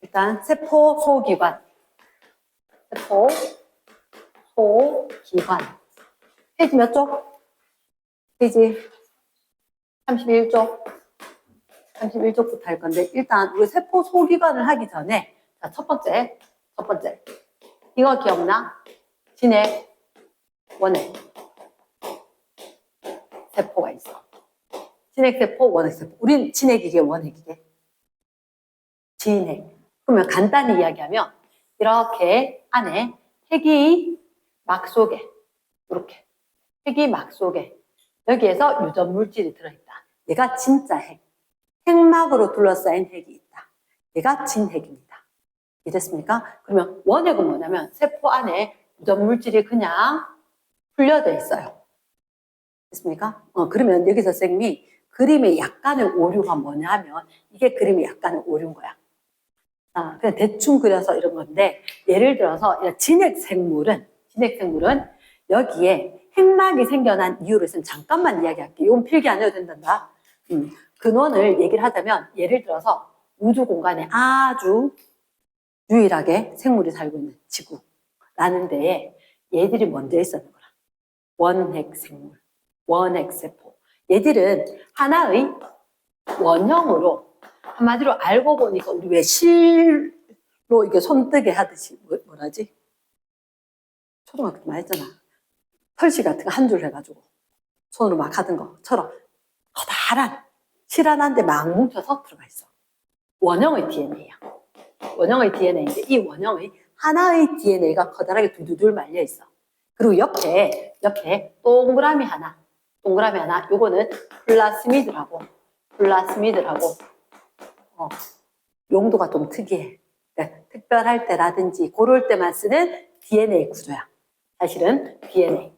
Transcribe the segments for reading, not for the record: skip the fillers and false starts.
일단 세포 소기관. 세포 소기관. 페이지 몇 쪽? 페이지 31쪽. 31쪽부터 할 건데, 일단 우리 세포 소기관을 하기 전에, 자, 첫 번째. 이거 기억나? 진액, 원액. 세포가 있어. 진액세포, 원액세포. 우린 진액이게, 원액이게. 진액. 그러면 간단히 이야기하면, 이렇게 안에 핵이 막 속에, 이렇게. 핵이 막 속에, 여기에서 유전 물질이 들어있다. 얘가 진짜 핵. 핵막으로 둘러싸인 핵이 있다. 얘가 진핵입니다. 이해됐습니까? 그러면 원핵은 뭐냐면 세포 안에 유전 물질이 그냥 풀려져 있어요. 됐습니까? 그러면 여기서 쌤이 그림의 약간의 오류가 뭐냐면 이게 그림의 약간의 오류인 거야. 그냥 대충 그려서 이런 건데 예를 들어서 진핵생물은 여기에 핵막이 생겨난 이유를 쌤 잠깐만 이야기할게요. 이건 필기 안 해도 된단다. 근원을 얘기를 하자면 예를 들어서 우주 공간에 아주 유일하게 생물이 살고 있는 지구라는 데에 얘들이 먼저 있었는 거라. 원핵생물, 원핵세포. 얘들은 하나의 원형으로 한마디로 알고 보니까 우리 왜 실로 이게 손뜨개 하듯이 뭐라지? 초등학교 때 많이 했잖아. 털실 같은 거 한 줄 해가지고 손으로 막 하던 것처럼 커다란 실 하나인데 막 뭉쳐서 들어가 있어. 원형의 DNA야. 원형의 DNA인데 이 원형의 하나의 DNA가 커다랗게 두두둘 말려 있어. 그리고 옆에 동그라미 하나. 요거는 플라스미드라고 용도가 좀 특이해. 그러니까 특별할 때라든지 그럴 때만 쓰는 DNA 구조야. 사실은 DNA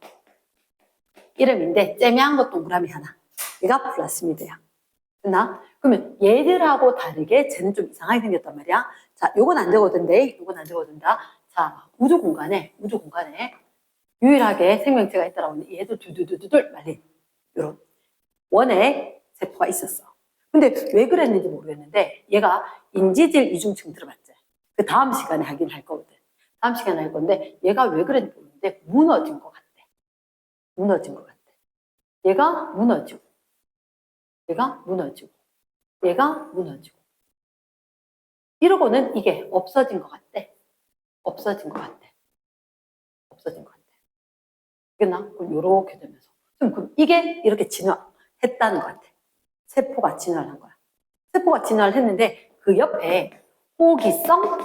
이름인데 째매한 거 동그라미 하나. 얘가 플라스미드야. 됐나? 그러면 얘들하고 다르게 쟤는 좀 이상하게 생겼단 말이야. 자, 요건 안 되거든데, 요건 안 되거든다. 자, 우주 공간에 유일하게 생명체가 있다라고 하는데 얘도 두두두두둘 말린 요런 원액 세포가 있었어. 근데 왜 그랬는지 모르겠는데 얘가 인지질 이중증 들어봤지? 그 다음 시간에 하긴 할 거거든. 다음 시간에 할 건데 얘가 왜 그랬는지 모르겠는데 무너진 것 같아. 얘가 무너지고 이러고는 이게 없어진 것 같대. 그나 그럼 요렇게 되면서 그럼 이게 이렇게 진화했다는 것 같아. 세포가 진화를 한 거야. 세포가 진화를 했는데 그 옆에 호기성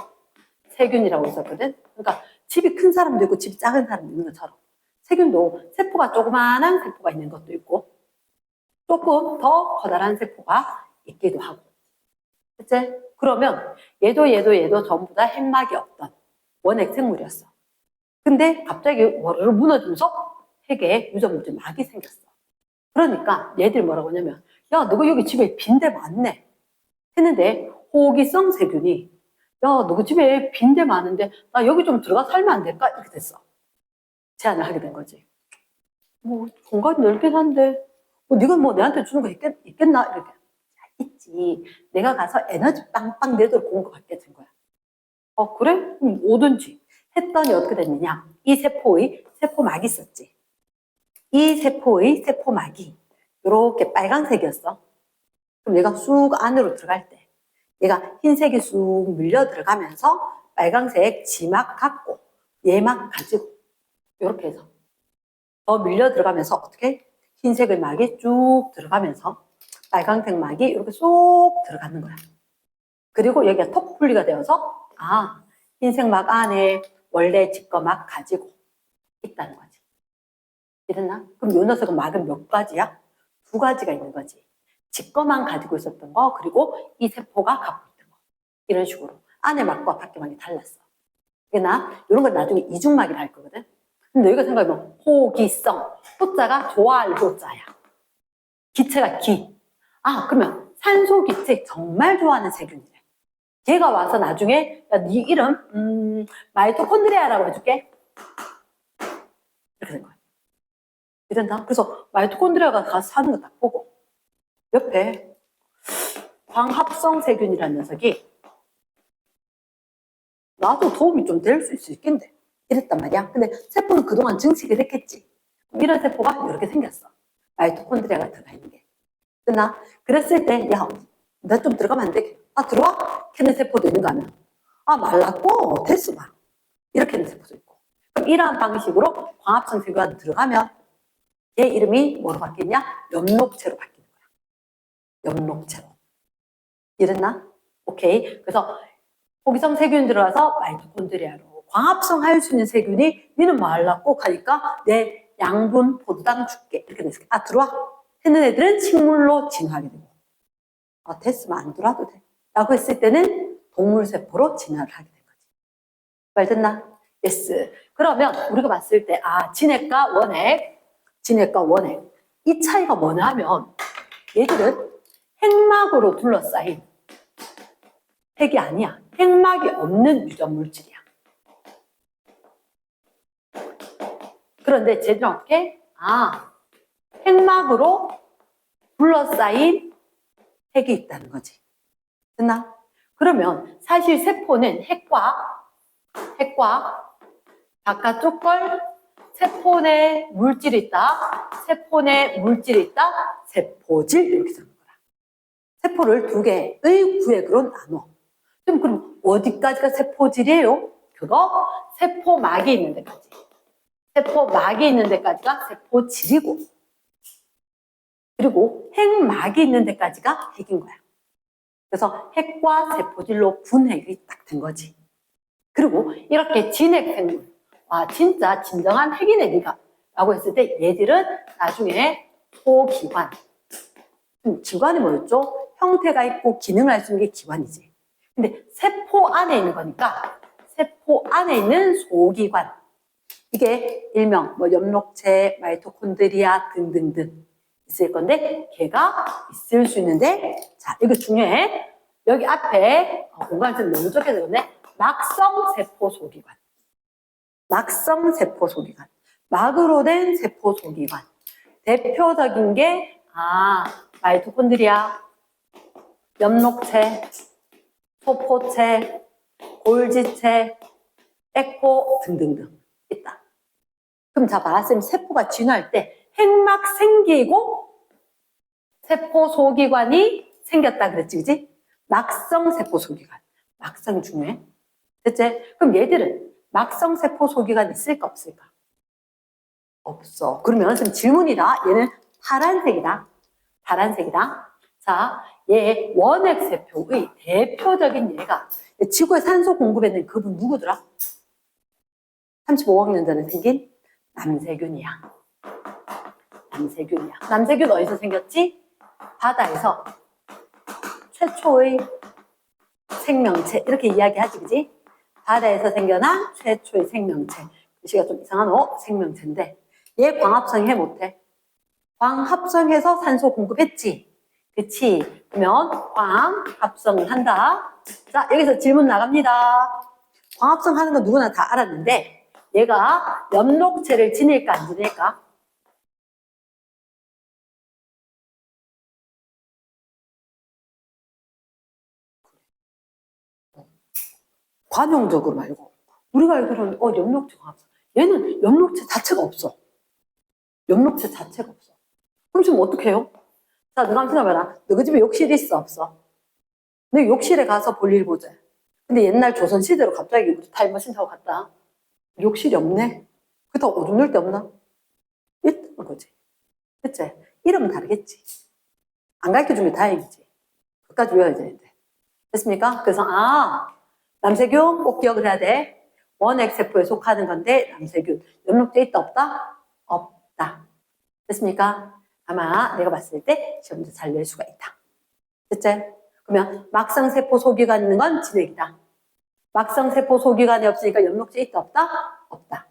세균이라고 있었거든. 그러니까 집이 큰 사람도 있고 집이 작은 사람도 있는 것처럼 세균도 세포가 조그마한 세포가 있는 것도 있고 조금 더 커다란 세포가 있기도 하고. 그치? 그러면 얘도 전부 다 핵막이 없던 원핵 생물이었어. 근데 갑자기 워르르 무너지면서 핵에 유전물질 막이 생겼어. 그러니까 얘들이 뭐라고 하냐면 야, 너가 여기 집에 빈대 많네 했는데 호기성 세균이 야, 너가 집에 빈대 많은데 나 여기 좀 들어가 살면 안 될까? 이렇게 됐어. 제안을 하게 된 거지. 뭐 공간이 넓긴 한데 네가 뭐 내한테 주는 거 있겠나? 이렇게. 있지. 내가 가서 에너지 빵빵 내도록 공급할게 된 거야. 그래? 오든지 했더니 어떻게 됐느냐? 이 세포의 세포막이 있었지. 이 세포의 세포막이 이렇게 빨간색이었어. 그럼 얘가 쑥 안으로 들어갈 때 얘가 흰색이 쑥 밀려 들어가면서 빨간색 지막 갖고 얘막 가지고 이렇게 해서 더 밀려 들어가면서 어떻게? 흰색의 막이 쭉 들어가면서 빨간색 막이 이렇게 쏙 들어가는 거야. 그리고 여기가 턱 분리가 되어서 흰색 막 안에 원래 집거막 가지고 있다는 거지. 이랬나? 그럼 요 녀석은 막은 몇 가지야? 2가지가 있는 거지. 집거만 가지고 있었던 거 그리고 이 세포가 갖고 있던 거. 이런 식으로 안에 막과 밖에 막이 달랐어. 그러나 이런 건 나중에 이중막이라 할 거거든. 근데 여기가 생각해보면 호기성. 호자가 좋아할 호자야. 기체가 기. 그러면 산소 기체 정말 좋아하는 세균이래. 걔가 와서 나중에 야, 네 이름 마이토콘드리아라고 해줄게. 이렇게 된 거야. 이런다. 그래서 마이토콘드리아가 가서 사는 거 딱 보고 옆에 광합성 세균이라는 녀석이 나도 도움이 좀 될 수 있겠는데. 이랬단 말이야. 근데 세포는 그동안 증식이 됐겠지. 이런 세포가 이렇게 생겼어. 마이토콘드리아가 들어가 있는 게. 끝나? 그랬을 때, 야, 나 좀 들어가면 안 돼? 아, 들어와? 캐는 세포도 있는가 하면. 아, 말랐고, 됐어, 봐. 이렇게 하는 세포도 있고. 그럼 이러한 방식으로 광합성 세균이 들어가면 얘 이름이 뭐로 바뀌냐? 엽록체로 바뀌는 거야. 엽록체로. 이랬나? 오케이. 그래서 호기성 세균 들어가서 마이토콘드리아로 광합성 할 수 있는 세균이 니는 말랐고 가니까 내 양분 포도당 줄게. 이렇게 됐어. 아, 들어와. 했는 애들은 식물로 진화하게 되고. 아, 됐으면 안 들어와도 돼. 라고 했을 때는 동물세포로 진화를 하게 된 거지. 말 됐나? 예스. 그러면 우리가 봤을 때, 아, 진핵과 원핵, 진핵과 원핵. 이 차이가 뭐냐 하면 얘들은 핵막으로 둘러싸인 핵이 아니야. 핵막이 없는 유전 물질이야. 그런데 쟤들은 어떻게? 아, 핵막으로 둘러싸인 핵이 있다는 거지. 됐나? 그러면 사실 세포는 핵과 바깥쪽 걸 세포 내 물질이 있다. 세포 내 물질이 있다. 세포질 이렇게 쓰는 거야. 세포를 두 개의 구획으로 나눠. 그럼 어디까지가 세포질이에요? 그거 세포막이 있는 데까지. 세포막이 있는 데까지가 세포질이고, 그리고 핵막이 있는 데까지가 핵인 거야. 그래서 핵과 세포질로 분핵이 딱 된 거지. 그리고 이렇게 진핵 생물, 와 진짜 진정한 핵이네 니가 라고 했을 때 얘들은 나중에 소기관, 기관이 뭐였죠? 형태가 있고 기능을 할 수 있는 게 기관이지. 근데 세포 안에 있는 거니까 세포 안에 있는 소기관, 이게 일명 뭐 엽록체, 마이토콘드리아 등등등 있을 건데 걔가 있을 수 있는데, 자 이거 중요해. 여기 앞에 공간이 좀 너무 좁게 되었네. 막성 세포 소기관, 막성 세포 소기관, 막으로 된 세포 소기관. 대표적인 게 마이토콘드리아, 엽록체, 소포체, 골지체, 에코 등등등 있다. 그럼 자 봐, 쌤 세포가 진화할 때 핵막 생기고 세포 소기관이 생겼다 그랬지, 그지? 막성 세포 소기관, 막성이 중요해. 됐지? 그럼 얘들은 막성 세포 소기관 있을까 없을까? 없어. 그러면 좀 질문이다. 얘는 파란색이다. 파란색이다. 자, 얘 원핵 세포의 대표적인 얘가 지구에 산소 공급했는 그분 누구더라? 35억 년 전에 생긴 남세균이야. 남세균이야. 남세균 어디서 생겼지? 바다에서 최초의 생명체 이렇게 이야기하지, 그지? 바다에서 생겨난 최초의 생명체. 글씨가 좀 이상한 생명체인데 얘 광합성해 못해? 광합성해서 산소 공급했지. 그치? 그러면 광합성을 한다. 자, 여기서 질문 나갑니다. 광합성 하는 건 누구나 다 알았는데 얘가 엽록체를 지닐까 안 지닐까? 관용적으로 말고 우리가 알기로는 엽록체 광합성. 얘는 엽록체 자체가 없어. 엽록체 자체가 없어. 그럼 지금 어떻게 해요? 자, 너가 한번 생각해봐라. 너 그 집에 욕실 있어 없어? 너 욕실에 가서 볼일 보자. 근데 옛날 조선시대로 갑자기 우리 타임머신 타고 갔다. 욕실이 없네? 그렇다고 오줌 넣을 데 없나? 있던 거지. 그치? 이름은 다르겠지. 안 가르쳐주면 다행이지. 그까지 외워야 되는데. 됐습니까? 그래서 남세균 꼭 기억을 해야 돼. 원핵세포에 속하는 건데 남세균. 엽록체 있다 없다? 없다. 됐습니까? 아마 내가 봤을 때 시험도 잘 낼 수가 있다. 됐지? 그러면 막성세포 소기관 있는 건 진핵이다. 막성세포 소기관이 없으니까 엽록체 있다 없다? 없다.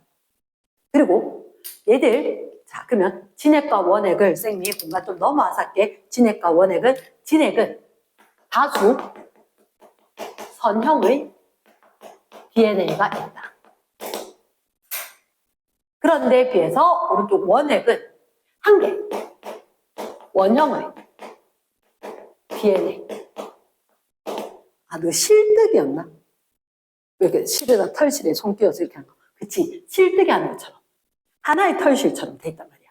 그리고 얘들, 자 그러면 진핵과 원핵을 쌤이 공간 좀 넘어와서 할게. 진핵과 원핵은, 진핵은 다수 선형의 DNA가 있다. 그런데 비해서 오른쪽 원핵은 한 개, 원형의 DNA. 너 실득이었나? 이렇게 실에다 털실에 손 끼워서 이렇게 하는 거. 그치? 실뜨기 하는 것처럼. 하나의 털실처럼 돼 있단 말이야.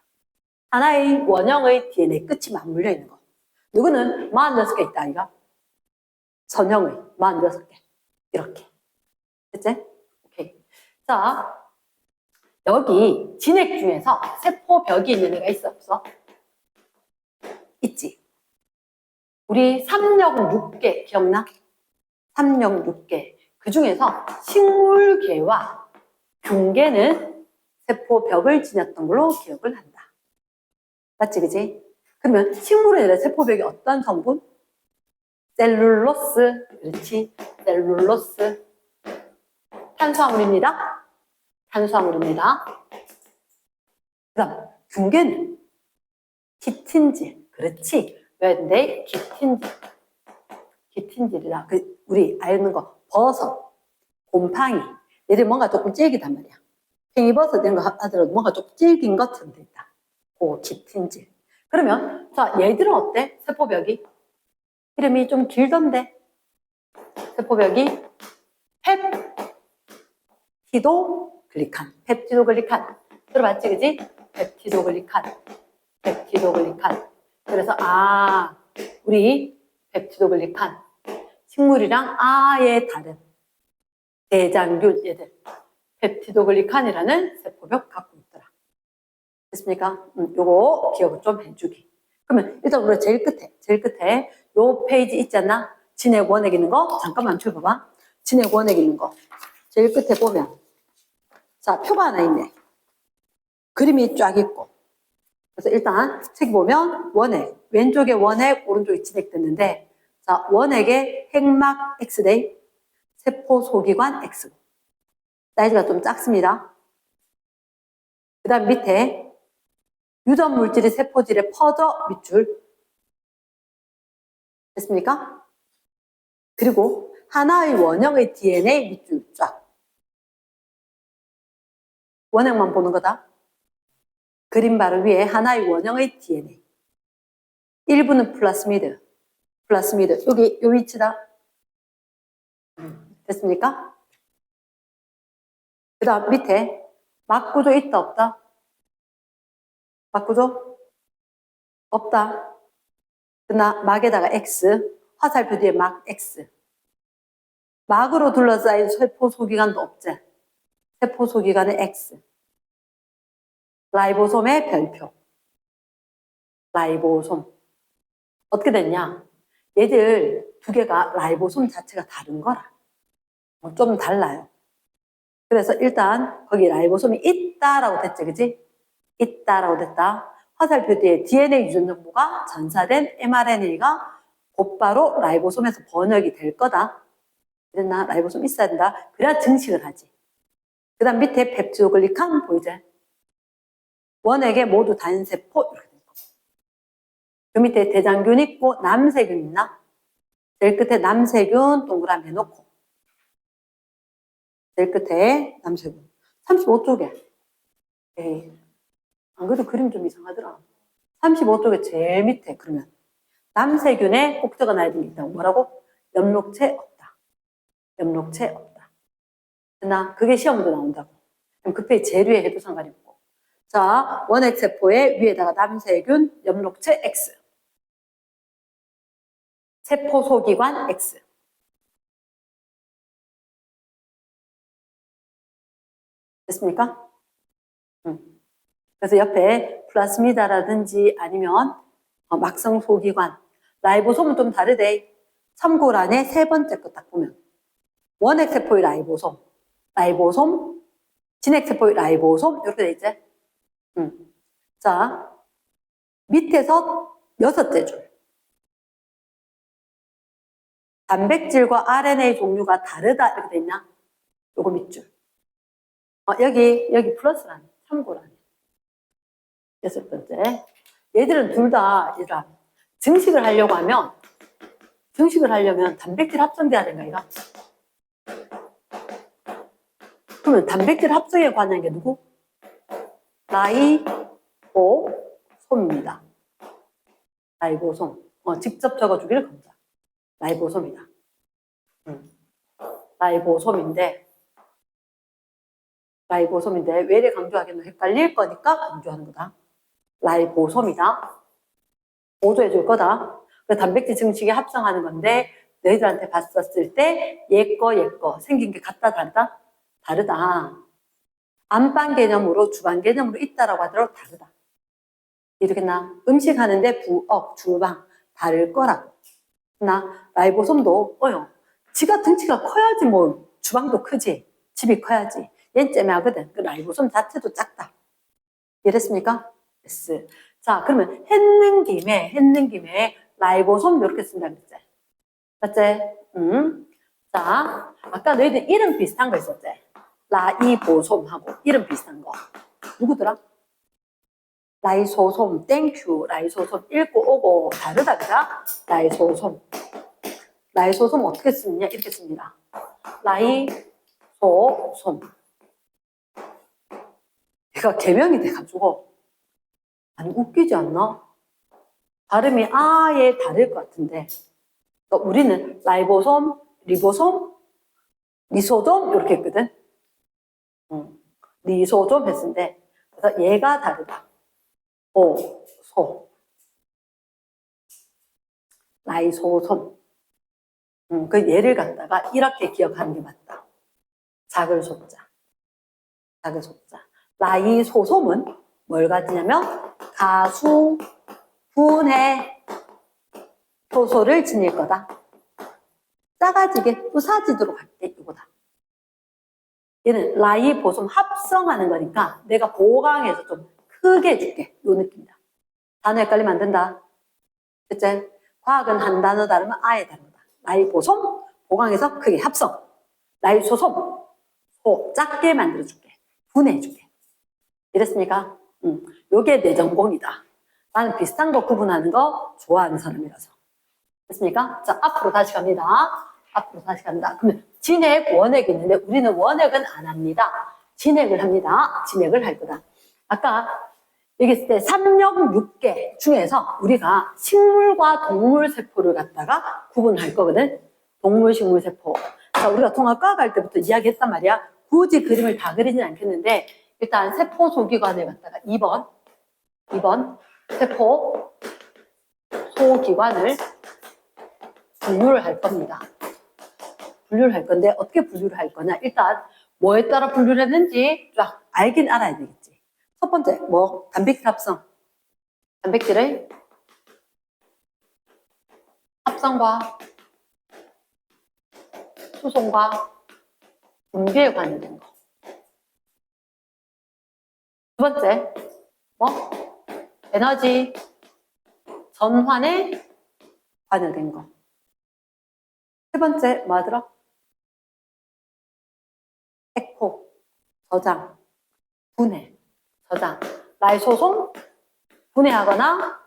하나의 원형의 DNA 끝이 맞물려 있는 거. 누구는 46개 있다, 아이가? 선형의 46개. 이렇게. 됐지? 오케이. 자, 여기 진액 중에서 세포벽이 있는 애가 있어, 없어? 있지. 우리 3역6개 기억나? 3역6개. 그 중에서 식물계와 균계는 세포벽을 지녔던 걸로 기억을 한다. 맞지, 그지? 그러면 식물에 대한 세포벽이 어떤 성분? 셀룰로스. 그렇지. 셀룰로스. 탄수화물입니다. 탄수화물입니다. 그 다음, 균계는 키틴질. 그렇지. 왜 근데 키틴질. 키틴질이라. 우리 알는 거. 버섯, 곰팡이. 얘들 뭔가 조금 질기단 말이야. 팽이버섯 이런 거 하더라도 뭔가 조금 질긴 것처럼 돼 있다. 그 키틴질. 그러면, 자, 얘들은 어때? 세포벽이? 이름이 좀 길던데. 세포벽이 펩티도글리칸. 펩티도글리칸. 들어봤지, 그지? 펩티도글리칸. 펩티도글리칸. 그래서, 우리 펩티도글리칸. 식물이랑 아예 다른 대장균 얘들. 펩티도글리칸이라는 세포벽 갖고 있더라. 됐습니까? 요거 기억을 좀 해주기. 그러면 일단 우리가 제일 끝에 요 페이지 있지 않나? 진액 원액 있는 거 잠깐만 펴봐봐. 진액 원액 있는 거 제일 끝에 보면 자 표가 하나 있네. 그림이 쫙 있고 그래서 일단 책 보면 원액 왼쪽에 원액 오른쪽에 진액 됐는데 자 원액의 핵막 X대 세포 소기관 X 사이즈가 좀 작습니다. 그 다음 밑에 유전 물질이 세포질에 퍼져 밑줄 됐습니까? 그리고 하나의 원형의 DNA 밑줄 쫙 원형만 보는 거다. 그림 바로 위에 하나의 원형의 DNA 1부는 플라스미드 여기 요 위치다. 됐습니까? 그 다음 밑에 막구조 있다 없다? 막구조? 없다. 그러나 막에다가 X 화살표 뒤에 막 X 막으로 둘러싸인 세포 소기관도 없지. 세포 소기관의 X 라이보솜의 별표 라이보솜 어떻게 됐냐? 얘들 두 개가 라이보솜 자체가 다른 거라. 좀 달라요. 그래서 일단 거기 라이보솜이 있다라고 됐지, 그지? 있다라고 됐다. 화살표 뒤에 DNA 유전 정보가 전사된 mRNA가 곧바로 라이보솜에서 번역이 될 거다. 그랬나? 라이보솜 있어야 된다. 그래야 증식을 하지. 그 다음 밑에 펩티도글리칸 보이지? 원액에 모두 단세포 이렇게 될 거고. 그 밑에 대장균 있고 남세균 있나? 제일 끝에 남세균 동그라미 해놓고 제일 끝에 남세균 35쪽에 에이, 안 그래도 그림 좀 이상하더라. 35쪽에 제일 밑에 그러면 남세균에 꼭 적어놔야 되는 게 있다고. 뭐라고? 엽록체 없다. 엽록체 없다. 나 그게 시험도 나온다고. 그럼 그 페이지 제일 위에 해도 상관이 없고. 자, 원액세포의 위에다가 남세균, 엽록체 X. 세포소기관 X. 됐습니까? 그래서 옆에 플라스미다라든지 아니면 막성소기관, 라이보솜은 좀 다르대. 참고란에 세 번째 거 딱 보면 원액세포의 라이보솜, 진액세포의 라이보솜 이렇게 돼 있지? 자, 밑에서 여섯째 줄. 단백질과 RNA 종류가 다르다 이렇게 돼 있나? 요거 밑줄. 여기 플러스라네. 참고라네. 여섯 번째. 얘들은 둘 다 얘들아 증식을 하려면 단백질 합성돼야 된다 이거. 그러면 단백질 합성에 관한 게 누구? 라이보솜입니다. 라이보솜. 직접 적어주기를 겁니다. 라이보솜이다. 라이보솜인데 왜 이래 강조하겠노? 헷갈릴 거니까 강조하는 거다. 라이보솜이다. 보조해 줄 거다. 그 단백질 증식에 합성하는 건데 너희들한테 봤었을 때 얘 거 생긴 게 같다 다르다? 다르다. 안방 개념으로 주방 개념으로 있다라고 하더라도 다르다. 이러겠나? 음식 하는데 부엌, 주방 다를 거라고. 나 라이보솜도 지가 등치가 커야지 뭐 주방도 크지. 집이 커야지. 얜 째매하거든. 그 라이보솜 자체도 작다. 이랬습니까? yes. 자, 그러면 했는 김에 라이보솜 이렇게 쓴다 그랬지. 맞지? 자, 아까 너희들 이름 비슷한 거 있었지? 라이보솜하고 이름 비슷한 거. 누구더라? 라이소솜, 땡큐, 라이소솜 읽고 오고 다르다, 그자? 라이소솜. 라이소솜 어떻게 쓰느냐? 이렇게 씁니다. 라이소솜. 얘가 개명이 돼가지고 안 웃기지 않나? 발음이 아예 다를 것 같은데 그러니까 우리는 라이보솜, 리보솜, 리소솜 이렇게 했거든. 리소솜 했는데 그래서 얘가 다르다. 소 라이소솜. 그 얘를 갖다가 이렇게 기억하는 게 맞다. 작을 소자. 작을 소자. 라이소솜은 뭘 가지냐면 가수, 분해, 효소를 지닐 거다. 작아지게 부사지도록 할게 이거다. 얘는 라이보솜 합성하는 거니까 내가 보강해서 좀 크게 해줄게. 요 느낌이다. 단어 헷갈리면 안 된다. 그치? 과학은 한 단어 다르면 아예 다르다. 라이보솜 보강해서 크게 합성. 라이소솜 작게 만들어줄게. 분해해줄게. 이랬습니까? 요게 내 전공이다. 나는 비슷한 거 구분하는 거 좋아하는 사람이라서. 됐습니까? 자, 앞으로 다시 갑니다. 앞으로 다시 갑니다. 그러면 진액, 원액이 있는데 우리는 원액은 안 합니다. 진액을 합니다. 진액을 할 거다. 아까 얘기했을 때 3력 6개 중에서 우리가 식물과 동물 세포를 갖다가 구분할 거거든. 동물, 식물, 세포. 자, 우리가 통합과학 할 때부터 이야기했단 말이야. 굳이 그림을 다 그리진 않겠는데 일단 세포 소기관을 갖다가 2번 세포 소기관을 분류를 할 겁니다. 분류를 할 건데 어떻게 분류를 할 거냐. 일단 뭐에 따라 분류를 했는지 쫙 알긴 알아야 되겠지. 첫 번째 단백질 합성. 단백질의 합성과 수송과 분비에 관련된 거. 두 번째 에너지 전환에 관련된 거. 세 번째 뭐 하더라? 에코, 저장, 분해, 저장. 라이소솜 분해하거나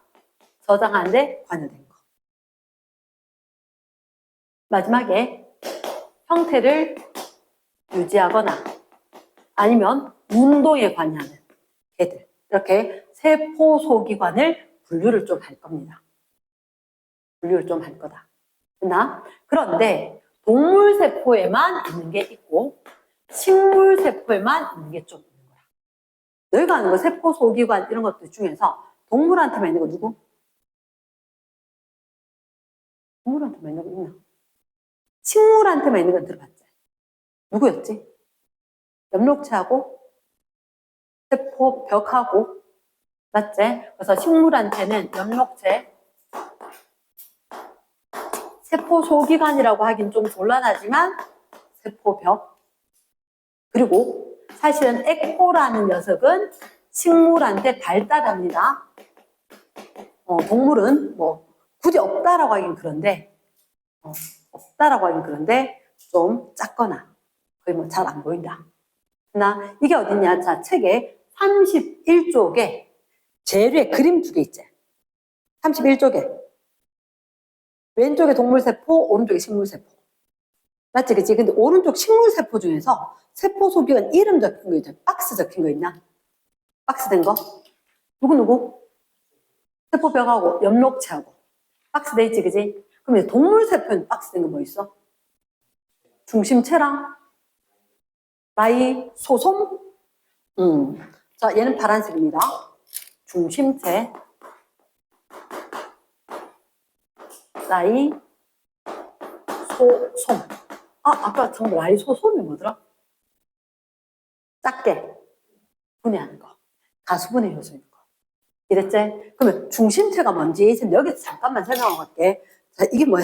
저장하는데 관여된 거. 마지막에 형태를 유지하거나 아니면 운동에 관여하는 개들. 이렇게 세포 소기관을 분류를 좀 할 겁니다. 분류를 좀 할 거다. 그런데 동물 세포에만 있는 게 있고 식물 세포에만 있는 게 좀 있는 거야. 너희가 아는 거 세포 소기관 이런 것들 중에서 동물한테만 있는 거 누구? 동물한테만 있는 거 있나? 식물한테만 있는 건 들어봤지? 누구였지? 엽록체하고 세포벽하고 맞지? 그래서 식물한테는 엽록체 세포 소기관이라고 하긴 좀 곤란하지만 세포벽 그리고 사실은 에코라는 녀석은 식물한테 발달합니다. 동물은 굳이 없다라고 하긴 그런데 좀 작거나 거의 잘 안 보인다. 이게 어딨냐? 자, 책에 31쪽에 제일 위에 그림 2개 있지? 31쪽에 왼쪽에 동물세포, 오른쪽에 식물세포. 맞지? 그치? 근데 오른쪽 식물세포 중에서 세포 소기관 이름 적힌 거 있죠? 박스 적힌 거 있나? 박스 된 거? 누구? 세포벽하고 엽록체하고 박스 돼 있지, 그치? 그럼 동물세포는 박스 된 거 뭐 있어? 중심체랑 라이소솜. 자, 얘는 파란색입니다. 중심체, 라이소솜. 아까 정말 라이소솜이 뭐더라? 작게 분해하는 거. 가수분해 요소인 거. 이랬지? 그러면 중심체가 뭔지 지금 여기서 잠깐만 설명하고 갈게. 자, 이게 뭐야?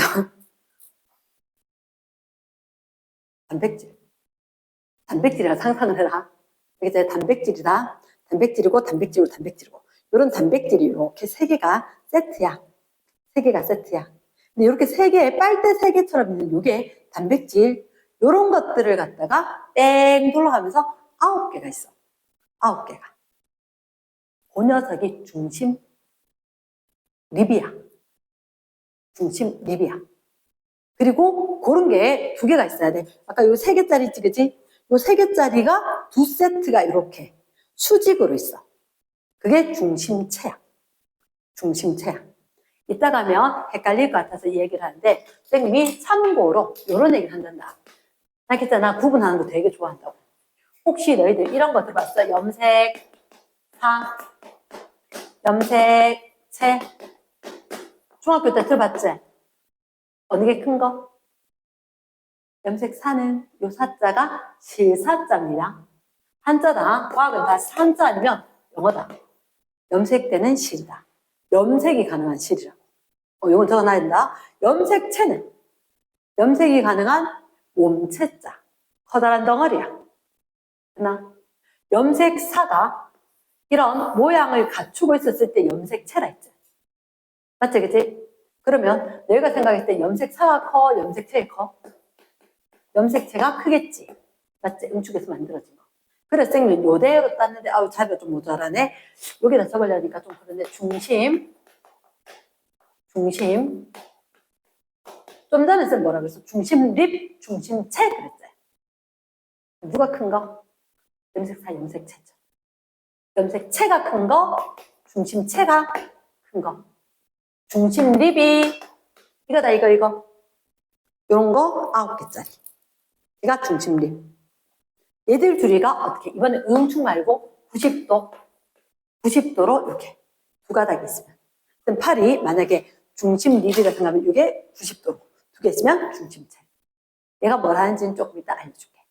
단백질. 단백질이라 상상을 해라. 이게 단백질이다. 단백질이고, 단백질이고, 단백질이고. 이런 단백질이 이렇게 세 개가 세트야. 세 개가 세트야. 근데 이렇게 세 개의 빨대 세 개처럼 있는 이게 단백질. 이런 것들을 갖다가 땡 돌아가면서 9개가 있어. 9개가. 그 녀석이 중심 립이야. 중심 립이야. 그리고 그런 게 2개가 있어야 돼. 아까 요 3개짜리 있지, 그지? 요 3개짜리가 2세트가 이렇게 수직으로 있어. 그게 중심체야. 중심체야. 이따 가면 헷갈릴 것 같아서 이 얘기를 하는데, 선생님이 참고로 이런 얘기를 한단다. 나 했잖아. 구분하는 거 되게 좋아한다고. 혹시 너희들 이런 거 들어봤어? 염색사, 염색체. 중학교 때 들어봤지? 어느 게 큰 거? 염색사는 요 사자가 실사자입니다. 한자다. 과학은 다 산자 아니면 영어다. 염색되는 실이다. 염색이 가능한 실이라고. 요건 적어놔야 된다. 염색체는 염색이 가능한 몸체자. 커다란 덩어리야. 하나. 염색사가 이런 모양을 갖추고 있었을 때 염색체라 했지. 맞지, 그치? 그러면 내가 생각했을 때 염색사가 커, 염색체가 커? 염색체가 크겠지. 맞지? 응축에서 만들어진 거. 그래서 선생님은 요대로 땄는데, 자기가 좀 모자라네. 여기다 적으려니까 좀 그런데, 중심. 좀 전에 쌤 뭐라 그랬어? 중심립, 중심체 그랬지. 누가 큰 거? 염색사, 염색체죠. 염색체가 큰 거, 중심체가 큰 거. 중심립이, 이거다, 이거. 요런 거 9개짜리. 얘가 중심립. 얘들 둘이가 어떻게, 이번에 응축 말고 90도로 이렇게 두 가닥이 있으면. 그럼 팔이 만약에 중심립이라 생각하면 이게 90도로 두 개 있으면 중심체. 얘가 뭘 하는지는 조금 이따 알려줄게.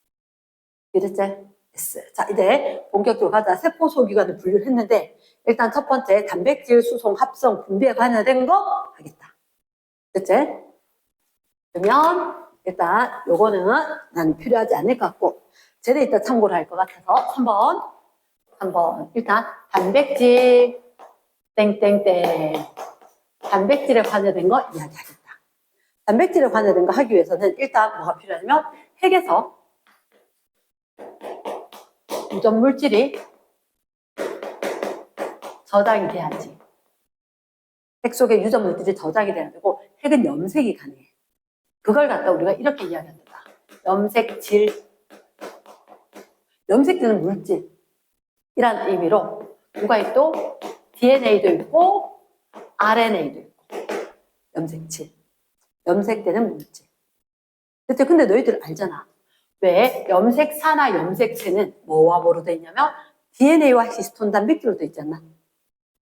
이랬지? 됐어요. 자, 이제 본격적으로 가자. 세포 소기관을 분류를 했는데, 일단 첫 번째 단백질 수송, 합성, 분비에 관여된 거 하겠다. 됐지? 그러면 일단 요거는 난 필요하지 않을 것 같고, 쟤네 이따 참고를 할 것 같아서 3번 일단 단백질 땡땡땡 단백질에 관여된 거 이야기하겠다. 단백질에 관여된 거 하기 위해서는 일단 뭐가 필요하냐면 핵에서 유전 물질이 저장이 돼야지. 핵 속에 유전 물질이 저장이 돼야 되고, 핵은 염색이 가능해. 그걸 갖다 우리가 이렇게 이야기한다. 염색질. 염색되는 물질이란 의미로 누가 있고 DNA도 있고 RNA도 있고 염색질. 염색되는 물질. 근데 너희들 알잖아. 왜 염색사나 염색체는 뭐와 뭐로 돼 있냐면 DNA와 히스톤 단백질로 돼 있잖아.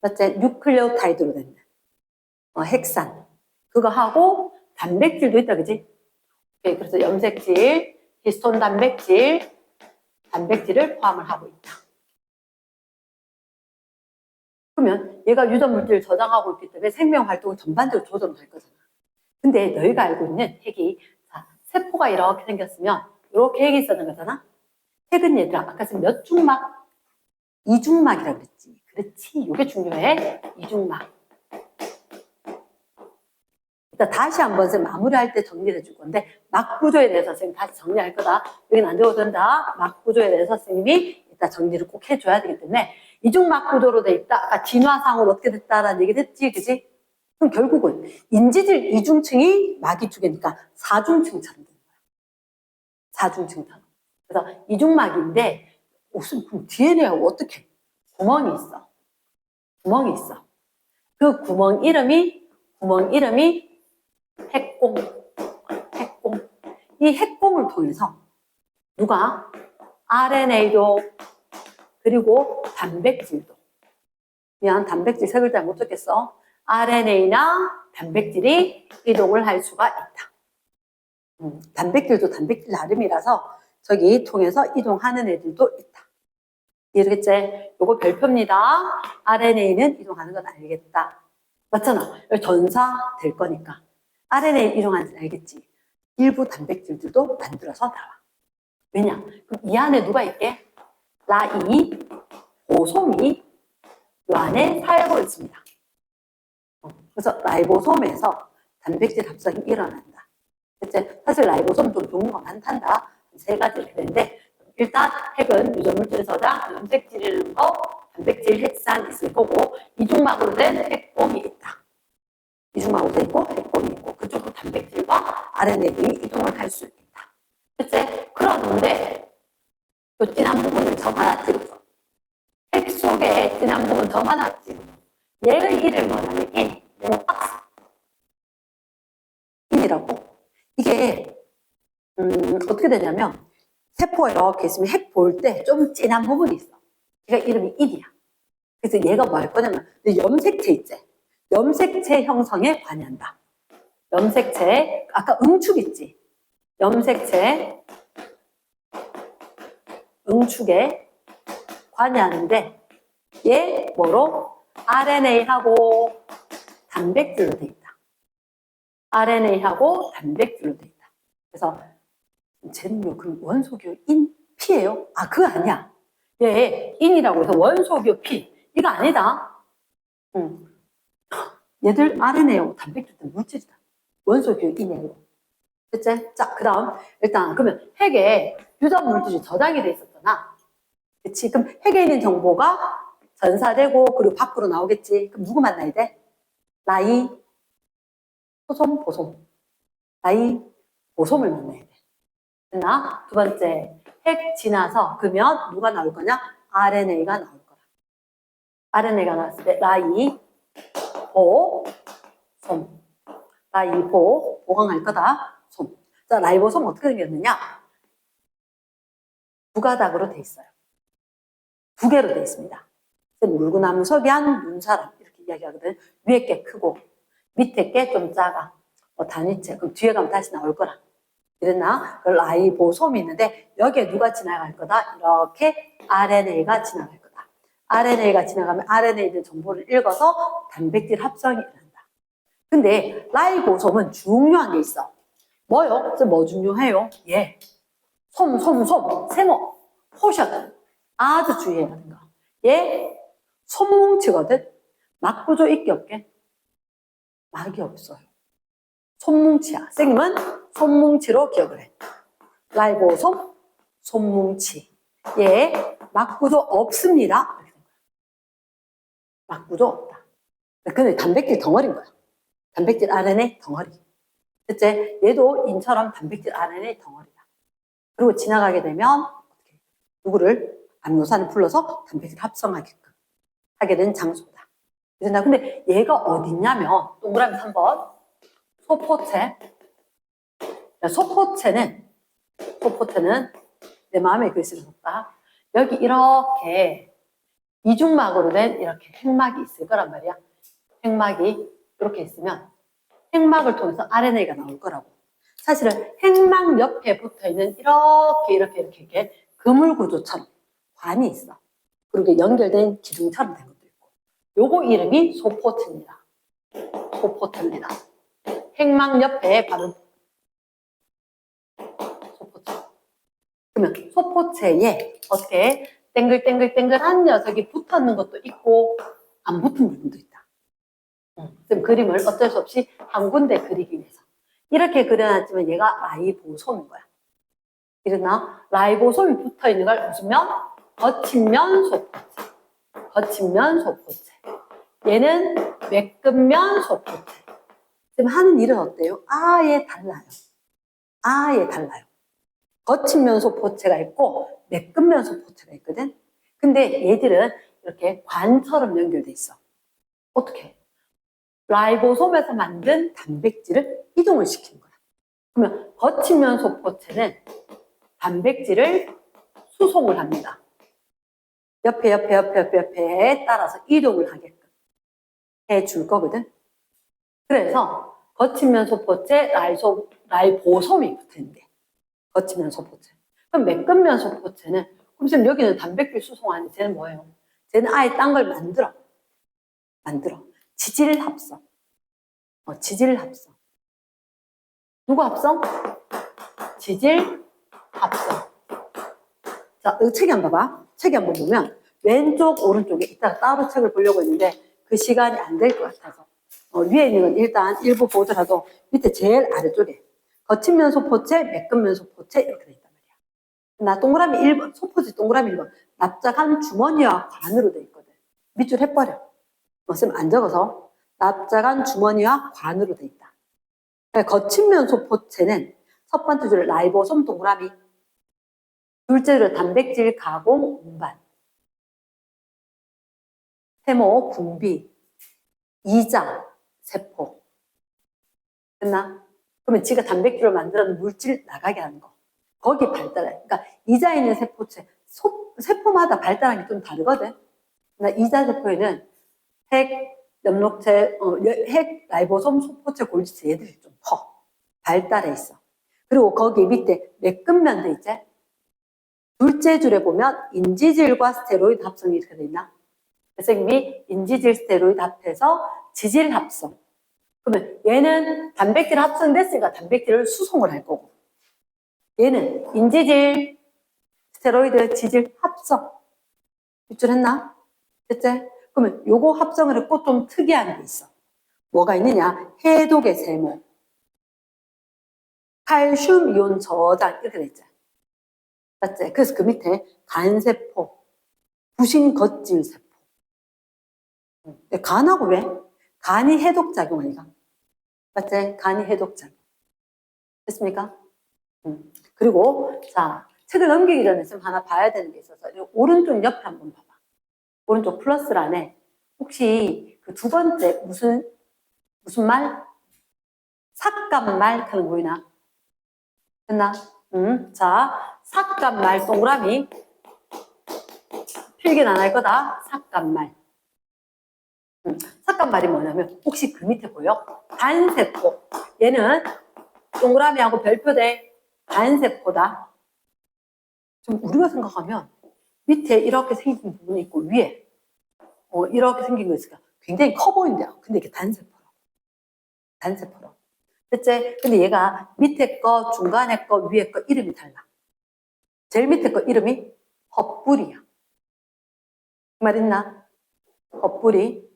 맞지? 뉴클레오타이드로 돼 있는. 핵산. 그거 하고 단백질도 있다, 그지? 그래서 염색질, 히스톤 단백질을 포함을 하고 있다. 그러면 얘가 유전 물질을 저장하고 있기 때문에 생명 활동을 전반적으로 조절을 할 거잖아. 근데 너희가 알고 있는 핵이, 자, 세포가 이렇게 생겼으면 이렇게 핵이 있었는 거잖아. 핵은 얘들아, 아까 지금 몇 중막? 이중막이라고 그랬지. 그렇지. 이게 중요해. 이중막. 일단 다시 한번 선생님 마무리할 때 정리를 해줄 건데, 막 구조에 대해서 선생님 다시 정리할 거다. 여기는 안 적어도 된다. 막 구조에 대해서 선생님이 이따 정리를 꼭 해줘야 되기 때문에, 이중막 구조로 돼 있다. 아까 진화상으로 어떻게 됐다라는 얘기 됐지, 그지? 그럼 결국은 인지질 이중층이 막이 2개니까 4중층처럼 되는 거야. 4중층처럼. 그래서 이중막인데, 그럼 DNA하고 어떻게? 구멍이 있어. 그 구멍 이름이 핵공. 이 핵공을 이동을 통해서 누가 RNA도 그리고 단백질도 미안 단백질 세 글자 못 적겠어. RNA나 단백질이 이동을 할 수가 있다. 단백질도 단백질 나름이라서 저기 통해서 이동하는 애들도 있다. 이해되겠지? 요거 별표입니다. RNA는 이동하는 건 알겠다. 맞잖아. 여기 전사 될 거니까. RNA 이동하는지 알겠지? 일부 단백질들도 만들어서 나와. 왜냐? 그럼 이 안에 누가 있게? 라이보솜이 이 안에 살고 있습니다. 그래서 라이보솜에서 단백질 합성이 일어난다. 사실 라이보솜도 종류가 많단다. 세 가지 이렇게 되는데 일단 핵은 유전물질 저장, 염색질이라는 거, 단백질 핵산 있을 거고 이중막으로 된 핵봉이 있다. 이중막으로 된 있고 핵봉이 있고 그쪽으로 단백질과 RNA들이 이동을 할 수 있다. 그치? 그러는데 또 진한 부분을 더 하나 찍어줘. 핵 속에 진한 부분 더 하나 찍어줘. 얘의 이름은 뭐냐면 박스. 인이라고. 이게 어떻게 되냐면 세포가 이렇게 있으면 핵 볼 때 좀 진한 부분이 있어. 얘가 이름이 1이야. 그래서 얘가 뭐 할 거냐면 염색체 있지? 염색체 형성에 관여한다. 염색체, 아까 응축 있지? 염색체, 응축에 관여하는데 얘 뭐로? RNA하고 단백질로 돼 있다. RNA하고 단백질로 돼 있다. 그래서 쟤는요, 그럼 원소기호 인, P예요? 아, 그거 아니야. 얘 인이라고 해서 원소기호 P. 이거 아니다. 얘들 RNA하고 단백질도 물질이다. 원소기호 인이에요. 됐지? 자, 그 다음, 일단, 그러면 핵에 유전 물질이 저장이 돼 있었잖아. 그치? 그럼 핵에 있는 정보가 전사되고, 그리고 밖으로 나오겠지. 그럼 누구 만나야 돼? 라이, 소솜, 보솜. 라이, 보솜을 만나야 돼. 됐나? 두 번째, 핵 지나서, 그러면 누가 나올 거냐? RNA가 나올 거라. RNA가 나왔을 때, 라이, 보, 솜. 라이보, 보강할 거다. 솜. 자, 라이보솜 어떻게 생겼느냐? 두 가닥으로 돼 있어요. 두 개로 돼 있습니다. 물구나무석이한 눈사람 이렇게 이야기하거든. 위에 게 크고 밑에 게 좀 작아. 단위체. 그럼 뒤에 가면 다시 나올 거라. 이랬나? 라이보솜이 있는데 여기에 누가 지나갈 거다? 이렇게 RNA가 지나갈 거다. RNA가 지나가면 RNA에 있는 정보를 읽어서 단백질 합성이 일어난다. 근데 라이보솜은 중요한 게 있어. 뭐요? 뭐 중요해요? 예. 솜, 세모, 포션. 아주 주의해야 하는 거. 얘 솜뭉치거든. 막구조 있게 없게? 막이 없어요. 솜뭉치야. 선생님은 솜뭉치로 기억을 해. 라이보솜, 솜뭉치. 얘 막구조 없습니다. 막구조 없다. 근데 단백질 덩어리인 거야. 단백질 RNA 덩어리. 그치? 얘도 인처럼 단백질 RNA 덩어리다. 그리고 지나가게 되면 누구를 암노산을 불러서 단백질 합성하게끔 하게 된 장소다. 근데 얘가 어딨냐면 동그라미 3번 소포체. 소포체는 내 마음에 글씨를 썼다. 여기 이렇게 이중막으로 된 이렇게 핵막이 있을 거란 말이야. 핵막이 이렇게 있으면 핵막을 통해서 RNA가 나올 거라고. 사실은 핵막 옆에 붙어 있는 이렇게 그물 구조처럼 관이 있어. 그리고 연결된 기둥처럼 된 것도 있고. 요거 이름이 소포체입니다. 소포체입니다. 핵막 옆에 바로 소포체. 그러면 소포체에 어떻게 땡글땡글한 녀석이 붙었는 것도 있고 안 붙은 부분도 있다. 지금 그림을 어쩔 수 없이 한 군데 그리기 위해서. 이렇게 그려놨지만 얘가 라이보솜인 거야. 이러나 라이보솜이 붙어있는 걸 보시면 거친면 소포체. 거친면 소포체. 얘는 매끈면 소포체. 지금 하는 일은 어때요? 아예 달라요. 아예 달라요. 거친면 소포체가 있고 매끈면 소포체가 있거든. 근데 얘들은 이렇게 관처럼 연결돼 있어. 어떻게? 라이보솜에서 만든 단백질을 이동을 시키는 거야. 그러면 거친면 소포체는 단백질을 수송을 합니다. 옆에 따라서 이동을 하게끔 해줄 거거든. 그래서 거친면 소포체 라이보솜이 붙는데 거친면 소포체. 그럼 매끈면 소포체는 그럼 지금 여기는 단백질 수송하는데 쟤는 뭐예요? 쟤는 아예 딴 걸 만들어. 지질 합성. 지질 합성. 누구 합성? 지질 합성. 자, 이 책이 한번 봐봐. 책이 한번 보면 왼쪽, 오른쪽에 이따가 따로 책을 보려고 했는데 그 시간이 안 될 것 같아서 위에 있는 건 일단 일부 보더라도 밑에 제일 아래쪽에 거친면 소포체, 매끈면 소포체 이렇게 돼 있단 말이야. 나 동그라미 1번, 소포체 동그라미 1번 납작한 주머니와 관으로 돼 있거든. 밑줄 해버려. 쌤 안 적어서 납작한 주머니와 관으로 돼 있다. 거친면 소포체는 첫 번째 줄 라이보솜 동그라미, 둘째 줄 단백질 가공 운반, 세모 분비, 이자 세포. 됐나? 그러면 지가 단백질을 만들어서 물질 나가게 하는 거. 거기 발달해. 그러니까 이자 있는 세포체, 세포마다 발달하는 게 좀 다르거든. 그러니까 이자 세포에는 핵, 엽록체, 핵, 라이보솜, 소포체, 골지체 얘들이 좀 커. 발달해 있어. 그리고 거기 밑에 매끈면도 있지? 둘째 줄에 보면 인지질과 스테로이드 합성이 이렇게 돼 있나? 선생님이 인지질 스테로이드 합해서 지질 합성. 그러면 얘는 단백질 합성됐으니까 단백질을 수송을 할 거고 얘는 인지질 스테로이드 지질 합성. 유출했나? 됐지? 그러면 요거 합성을 했고 좀 특이한 게 있어. 뭐가 있느냐? 해독의 세모, 칼슘 이온 저장 이렇게 돼 있잖아. 맞지? 그래서 그 밑에 간세포, 부신겉질세포. 간하고 왜? 간이 해독작용하니까. 맞지? 간이 해독작용. 됐습니까? 그리고 자 책을 넘기기 전에 좀 하나 봐야 되는 게 있어서 오른쪽 옆에 한번 봐봐. 오른쪽 플러스란에 혹시 그 두 번째 무슨 말? 삭감말 하는 거 보이나? 됐나? 자, 삭감말 동그라미 필기는 안 할 거다. 삭감말. 삭감말이 뭐냐면 혹시 그 밑에 보여? 단세포. 얘는 동그라미하고 별표대 단세포다. 좀 우리가 생각하면 밑에 이렇게 생긴 부분이 있고 위에 이렇게 생긴 거 있으니까 굉장히 커 보인대요. 근데 이게 단세포라고. 단세포라고. 됐지? 근데 얘가 밑에 거, 중간에 거, 위에 거 이름이 달라. 제일 밑에 거 이름이 헛뿌리야. 그 말 있나? 헛뿌리.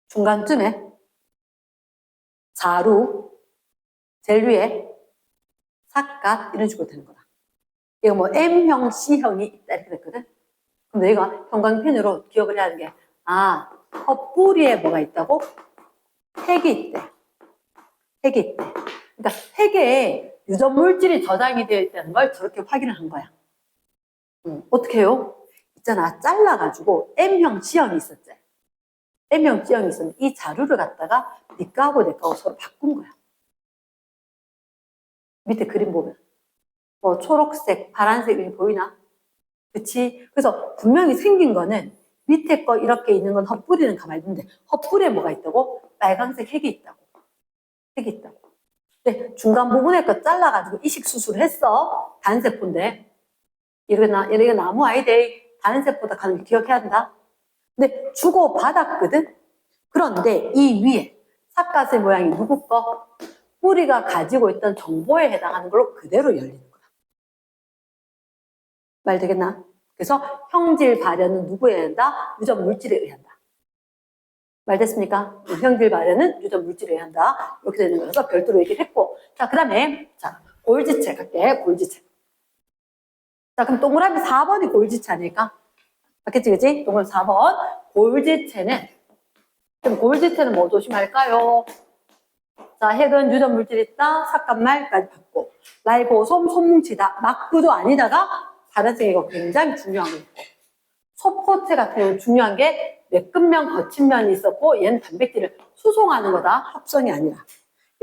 중간쯤에 자루, 제일 위에 삿갓 이런 식으로 되는 거다. 이거 뭐 M형, C형이 있다 이렇게 됐거든. 그럼 너희가 형광펜으로 기억을 해야 하는 게 헛뿌리에 뭐가 있다고? 핵이 있대. 핵이 있대. 그러니까 핵에 유전 물질이 저장이 되어 있다는 걸 저렇게 확인을 한 거야. 어떻게 해요? 있잖아, 잘라가지고 M형, C형이 있었지. M형, C형이 있었는데 이 자료를 갖다가 네 거하고 내 거하고 서로 바꾼 거야. 밑에 그림 보면 뭐 초록색, 파란색 이렇게 보이나? 그치? 그래서 분명히 생긴 거는 밑에 거 이렇게 있는 건 헛뿌리는 가만히 있는데 헛뿌리에 뭐가 있다고? 빨간색 핵이 있다고. 핵이 있다고. 근데 중간 부분에 거 잘라가지고 이식 수술을 했어. 단세포인데. 이렇게 나무 아이들 단세포다 하는 거 기억해야 된다. 근데 주고 받았거든? 그런데 이 위에 삿갓의 모양이 누구 거? 뿌리가 가지고 있던 정보에 해당하는 걸로 그대로 열리는 거야. 말 되겠나? 그래서 형질 발현은 누구에 의한다? 유전 물질에 의한다. 말 됐습니까? 형질 발현은 유전 물질에 의한다. 이렇게 되는 거라서 별도로 얘기를 했고. 자, 그 다음에, 자, 골지체 갈게. 골지체. 자, 그럼 동그라미 4번이 골지체 아닐까? 맞겠지, 그치? 동그라미 4번. 골지체는, 그럼 골지체는 뭐 조심할까요? 자, 핵은 유전 물질 있다. 삭감말까지 받고. 라이보솜, 손뭉치다. 막구도 아니다가 발현성이고 굉장히 중요한 거 있고. 소포체 같은 경우는 중요한 게 매끈면, 거친면이 있었고 얘는 단백질을 수송하는 거다. 합성이 아니라.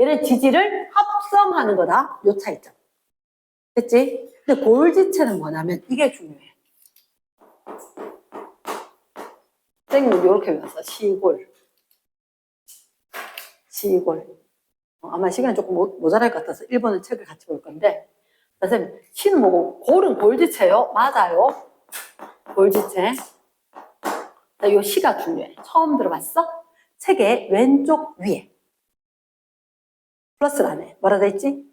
얘네 지질을 합성하는 거다. 요 차이점. 됐지? 근데 골지체는 뭐냐면 이게 중요해. 선생님은 이렇게 외웠어. 시골. 아마 시간이 조금 모자랄 것 같아서 1번은 책을 같이 볼 건데, 선생님, 시는 뭐고, 골은 골지체요? 맞아요. 골지체. 요 시가 중요해. 처음 들어봤어? 책의 왼쪽 위에. 플러스가 안 해. 뭐라 돼 있지?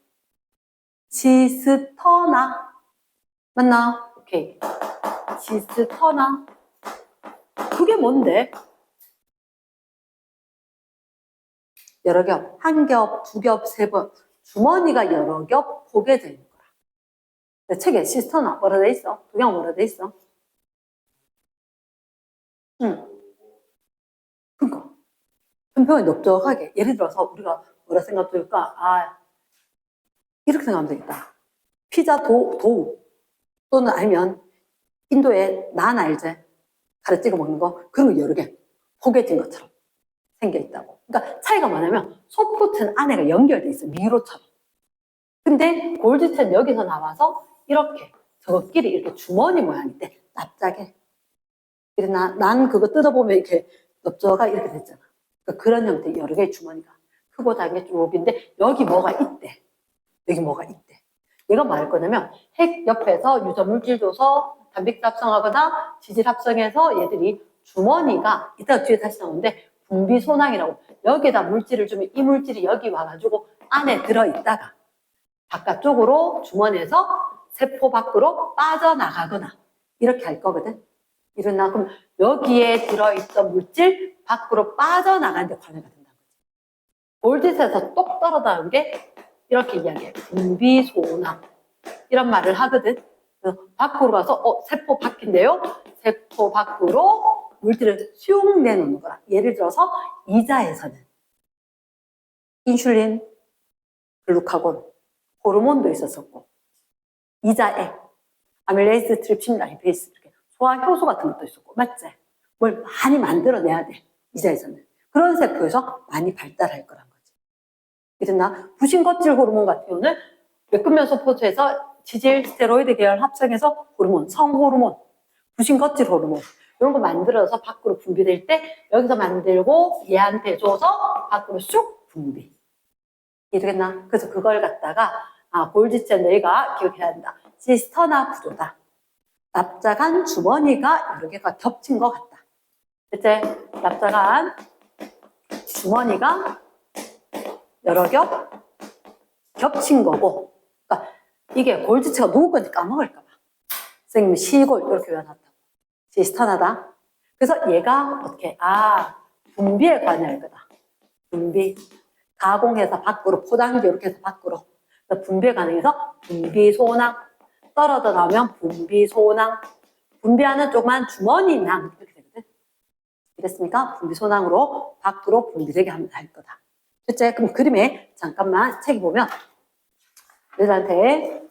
지스터나. 맞나? 오케이. 지스터나. 그게 뭔데? 여러 겹, 한 겹, 두 겹, 세 번. 주머니가 여러 겹 포개져 있는 거야. 내 책에 시스터나 뭐라 돼 있어? 도경 뭐라 돼 있어? 응. 그니까. 편평이 넓적하게. 예를 들어서 우리가 뭐라 생각할까? 아, 이렇게 생각하면 되겠다. 피자 도우. 또는 아니면 인도에 난 알지? 가래 찍어 먹는 거. 그런 거 여러 개 포개진 것처럼 생겨 있다고. 그러니까 차이가 뭐냐면 소프트는 안에가 연결돼 있어. 미로처럼. 근데 골드체는 여기서 나와서 이렇게 저것끼리 이렇게 주머니 모양인데 납작해. 그래 난 그거 뜯어보면 이렇게 넓적가 이렇게 됐잖아. 그러니까 그런 형태의 여러 개의 주머니가 크고 작은 쪽인데 여기 뭐가 있대. 여기 뭐가 있대. 얘가 뭐 할 거냐면 핵 옆에서 유전 물질 줘서 단백질 합성하거나 지질 합성해서 얘들이 주머니가 이따가 뒤에 다시 나오는데 분비 소낭이라고 여기에다 물질을 주면 이 물질이 여기 와가지고 안에 들어있다가 바깥쪽으로 주머니에서 세포 밖으로 빠져나가거나 이렇게 할 거거든. 이러나 그럼 여기에 들어있던 물질 밖으로 빠져나가는데 관여가 된다는 거지. 골드에서 똑 떨어져나온 게 이렇게 이야기해. 분비소낭 이런 말을 하거든. 밖으로 가서 세포 밖인데요. 세포 밖으로 물질을 쑥 내놓는 거라. 예를 들어서 이자에서는 인슐린, 글루카곤, 호르몬도 있었었고 이자에 아밀레이스, 트립신, 라이페이스 이렇게 소화 효소 같은 것도 있었고 맞지? 뭘 많이 만들어내야 돼. 이자에서는. 그런 세포에서 많이 발달할 거란 거지. 그랬나? 부신거칠 호르몬 같은 경우는 외근면소포체에서 지질, 스테로이드 계열 합성해서 호르몬, 성호르몬, 부신거칠 호르몬 이런 거 만들어서 밖으로 분비될 때 여기서 만들고 얘한테 줘서 밖으로 쑥 분비. 이해되겠나? 그래서 그걸 갖다가 골지체 너희가 기억해야 한다. 시스터나 구조다. 납작한 주머니가 여러 개가 겹친 것 같다. 이제 납작한 주머니가 여러 겹 겹친 거고, 그러니까 이게 골지체가 누구 건지 까먹을까 봐. 선생님은 시골 이렇게 외워놨다고. 시스터나다. 그래서 얘가 어떻게 분비에 관여할 거다. 분비. 가공해서 밖으로, 포장지 이렇게 해서 밖으로. 분비에 관여해서 분비소낭. 떨어져 나오면 분비소낭. 분비하는 조그만 주머니낭. 이렇게 되거든. 이랬습니까? 분비소낭으로 밖으로 분비되게 하면 할 거다. 됐지? 그럼 그림에 잠깐만 책이 보면 얘들한테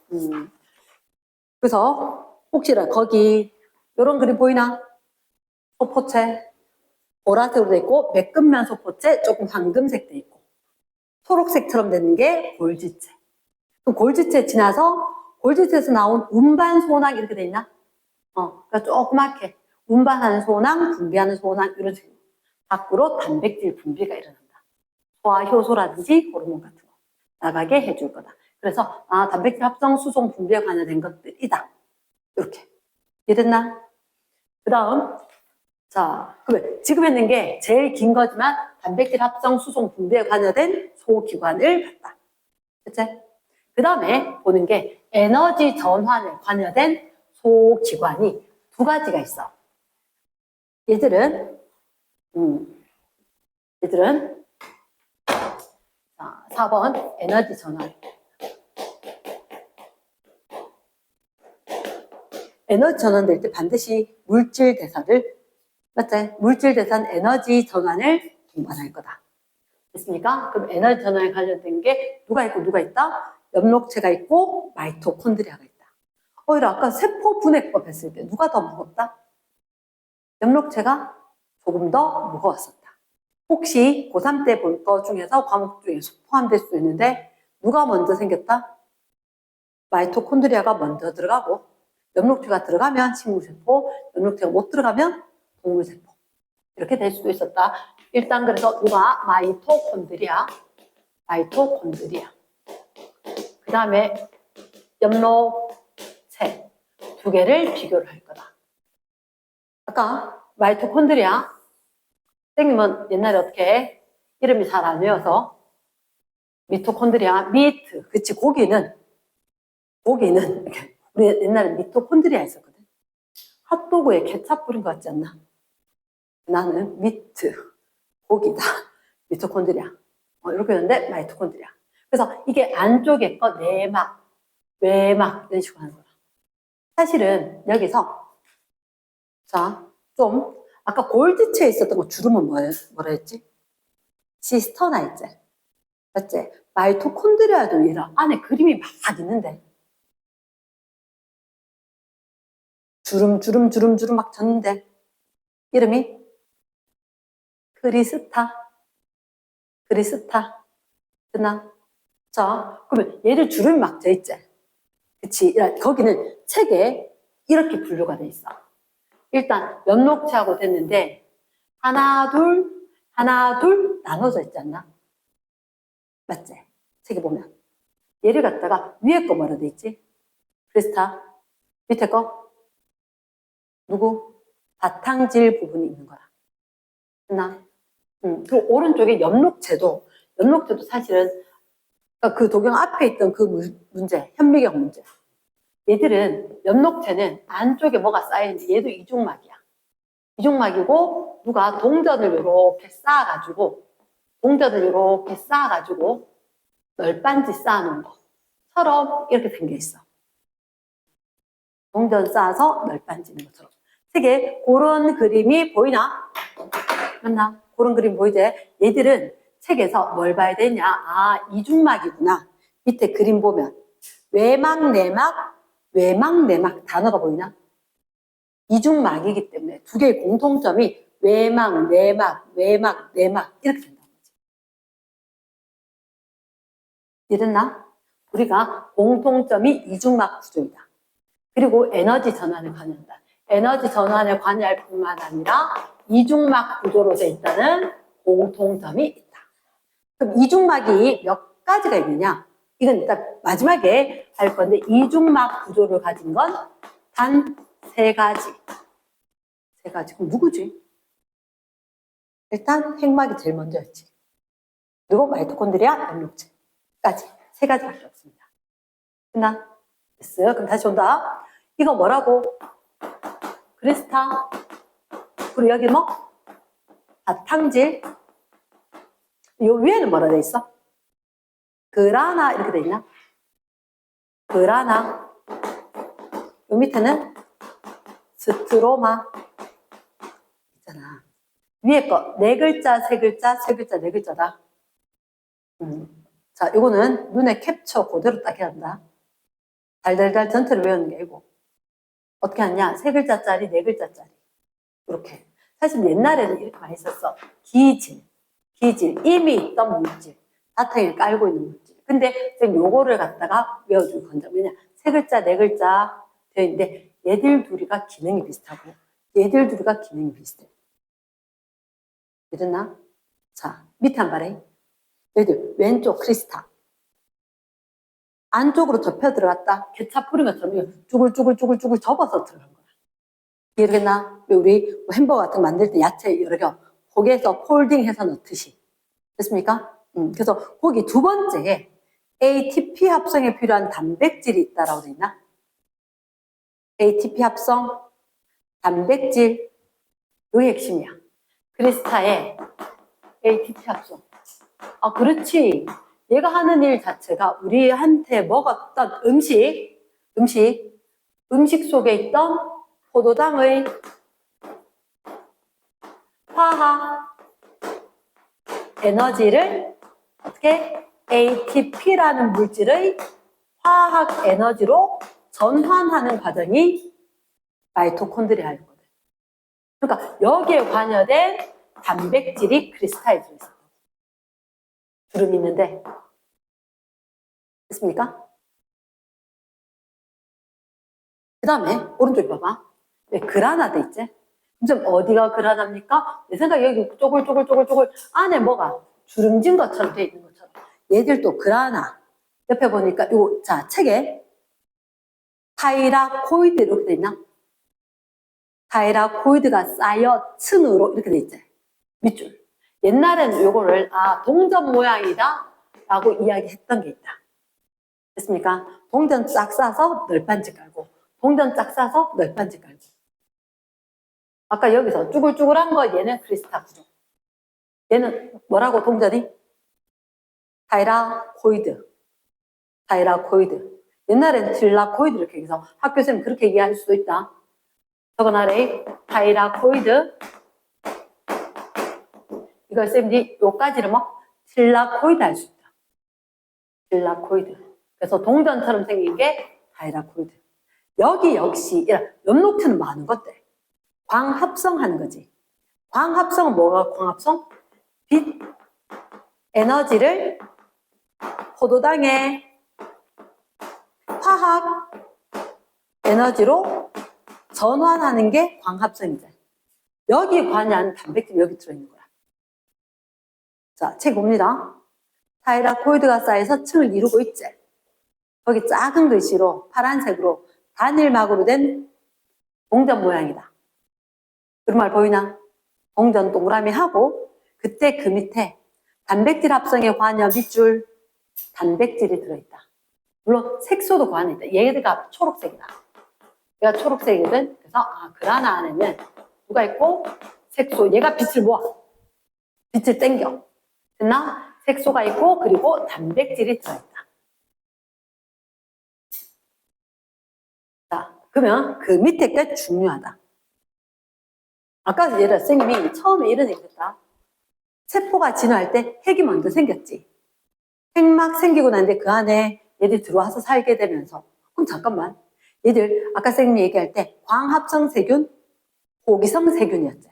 그래서 혹시나 거기 이런 그림 보이나? 소포체 보라색으로 돼 있고 매끈면 소포체 조금 황금색 돼 있고 초록색처럼 되는 게 골지체. 그럼 골지체 지나서 골지체에서 나온 운반 소낭 이렇게 돼 있나? 그러니까 조그맣게 운반하는 소낭, 분비하는 소낭 이런 식으로 밖으로 단백질 분비가 일어난다. 소화 효소라든지 호르몬 같은 거 나가게 해줄 거다. 그래서 단백질 합성, 수송, 분비에 관여된 것들이다. 이렇게 이해됐나? 그 다음 자, 그러면 지금 했는 게 제일 긴 거지만 단백질 합성, 수송, 분비에 관여된 소기관을 봤다. 그치? 그 다음에 보는 게 에너지 전환에 관여된 소기관이 두 가지가 있어. 얘들은 자, 4번 에너지 전환. 에너지 전환될 때 반드시 물질 대사를 맞지? 물질 대산 에너지 전환을 동반할 거다. 됐습니까? 그럼 에너지 전환에 관련된 게 누가 있고 누가 있다? 엽록체가 있고 마이토콘드리아가 있다. 오히려 아까 세포 분해법 했을 때 누가 더 무겁다? 엽록체가 조금 더 무거웠었다. 혹시 고3 때 볼 거 중에서 과목 중에서 포함될 수 있는데 누가 먼저 생겼다? 마이토콘드리아가 먼저 들어가고 엽록체가 들어가면 식물세포, 엽록체가 못 들어가면 동물세포. 이렇게 될 수도 있었다. 일단 그래서 누가 마이토콘드리아. 그 다음에 엽록체 두 개를 비교를 할 거다. 아까 마이토콘드리아 선생님은 옛날에 어떻게 이름이 잘 안 외워서 미토콘드리아, 미트. 그치, 고기는 우리 옛날에 미토콘드리아 했었거든. 핫도그에 케찹 뿌린 거 같지 않나? 나는 미트, 고기다. 미토콘드리아. 이렇게 했는데 마이토콘드리아. 그래서 이게 안쪽에 거 내막, 외막 이런 식으로 하는 거야. 사실은 여기서 자, 좀 아까 골드체에 있었던 거 주름은 뭐라 했지? 시스터나 있지? 맞지? 마이토콘드리아도 얘랑 안에 그림이 막 있는데 주름 막 졌는데 이름이 크리스타 됐나? 자, 그러면 얘들 주름이 막 져 있지? 그치? 거기는 책에 이렇게 분류가 돼 있어. 일단 엽록체하고 됐는데 하나 둘 나눠져 있지 않나? 맞지? 책에 보면 얘를 갖다가 위에 거 뭐라 돼 있지? 크리스타. 밑에 거 누구? 바탕질 부분이 있는 거야. 됐나? 그리고 오른쪽에 엽록체도 사실은 그 도경 앞에 있던 그 문제, 현미경 문제. 얘들은 엽록체는 안쪽에 뭐가 쌓여있는지 얘도 이중막이야. 이중막이고 누가 동전을 이렇게 쌓아가지고 널빤지 쌓아놓은 것처럼 이렇게 생겨있어. 동전 쌓아서 널빤지는 것처럼. 책에 그런 그림이 보이나? 맞나? 그런 그림 보이지? 얘들은 책에서 뭘 봐야 되냐? 아, 이중막이구나. 밑에 그림 보면 외막, 내막 단어가 보이나? 이중막이기 때문에 두 개의 공통점이 외막, 내막 이렇게 된다는 거지. 이랬나? 우리가 공통점이 이중막 구조이다. 그리고 에너지 전환에 관여한다. 에너지 전환에 관여할 뿐만 아니라 이중막 구조로 되어 있다는 공통점이 있다. 그럼 이중막이 몇 가지가 있느냐? 이건 일단 마지막에 할 건데 이중막 구조를 가진 건 단 3가지. 3가지. 그럼 누구지? 일단 핵막이 제일 먼저였지. 그리고 마이토콘드리아, 엽록체까지 3가지밖에 없습니다. 됐나? 됐어요. 그럼 다시 온다. 이거 뭐라고? 크리스타. 그리고 여기 뭐? 바탕질. 요 위에는 뭐라 돼 있어? 그라나 이렇게 돼 있나? 그라나. 요 밑에는 스트로마. 있잖아. 위에 거 4글자, 3글자, 3글자, 4글자다. 자, 요거는 눈에 캡처 그대로 딱 해야 한다. 달달달 전체를 외우는 게 아니고. 어떻게 하냐? 3글자짜리, 4글자짜리. 이렇게. 사실 옛날에는 이렇게 많이 썼어. 기질. 이미 있던 물질. 바탕에 깔고 있는 물질. 근데 지금 요거를 갖다가 외워줄 건데. 왜냐? 3글자, 4글자 되어 있는데 얘들 둘이가 기능이 비슷하고 얘들 둘이가 기능이 비슷해. 이랬나? 자, 밑에 한 발에. 얘들 왼쪽 크리스타. 안쪽으로 접혀 들어갔다. 케찹 뿌린 것처럼 쭈글쭈글 접어서 들어간 거야. 이해되겠나? 우리 햄버거 같은 거 만들 때 야채 여러 개 고기에서 폴딩해서 넣듯이. 됐습니까? 그래서 거기 두 번째에 ATP 합성에 필요한 단백질이 있다라고 돼 있나? ATP 합성, 단백질, 이게 핵심이야. 크리스타의 ATP 합성. 아, 그렇지. 얘가 하는 일 자체가 우리한테 먹었던 음식 속에 있던 포도당의 화학 에너지를 어떻게 ATP라는 물질의 화학 에너지로 전환하는 과정이 마이토콘드리아이거든. 그러니까 여기에 관여된 단백질이 크리스탈에 들어있어요. 주름이 있는데. 됐습니까? 그 다음에 오른쪽 봐봐. 왜 그라나데 있지? 좀 어디가 그라나입니까? 내 생각에 여기 쪼글쪼글 안에 뭐가 주름진 것처럼 돼 있는 것처럼. 얘들도 그라나. 옆에 보니까 요, 자, 책에 타이라코이드 이렇게 돼 있나? 타이라코이드가 쌓여 층으로 이렇게 돼 있지. 밑줄. 옛날에는 요거를 동전 모양이다 라고 이야기했던 게 있다. 됐습니까? 동전 쫙 싸서 널빤지 깔고 동전 쫙 싸서 널빤지 깔고. 아까 여기서 쭈글쭈글한 거 얘는 크리스탈 구조. 얘는 뭐라고 동전이? 타이라코이드. 타이라코이드. 옛날에는 틸라코이드 이렇게 해서 학교생님 그렇게 얘기할 수도 있다. 적어놔래. 타이라코이드. 이걸 쌤이 요까지를 뭐 틸라코이드 할 수 있다. 틸라코이드. 그래서 동전처럼 생긴 게 타이라코이드. 여기 역시 옆노트는 많은 것들. 광합성하는 거지. 광합성은 뭐가 광합성? 빛, 에너지를 포도당의 화학 에너지로 전환하는 게 광합성이죠. 여기 관여하는 단백질이 여기 들어있는 거야. 자, 책 봅니다. 타이라코이드가 쌓여서 층을 이루고 있지. 거기 작은 글씨로 파란색으로 단일막으로 된 동전 모양이다. 그런 말 보이나? 동전 동그라미 하고 그때 그 밑에 단백질 합성에 관여 밑줄 단백질이 들어있다. 물론 색소도 관여있다. 얘가 초록색이다. 얘가 초록색이거든. 그래서 그라나 안에는 누가 있고 색소. 얘가 빛을 모아. 빛을 땡겨. 됐나? 색소가 있고 그리고 단백질이 들어있다. 자, 그러면 그 밑에 게 중요하다. 아까 얘를 선생님이 처음에 이런 얘기 했다. 세포가 진화할 때 핵이 먼저 생겼지. 핵막 생기고 난데 그 안에 얘들 들어와서 살게 되면서 그럼 잠깐만. 얘들 아까 선생님이 얘기할 때 광합성 세균, 호기성 세균이었지.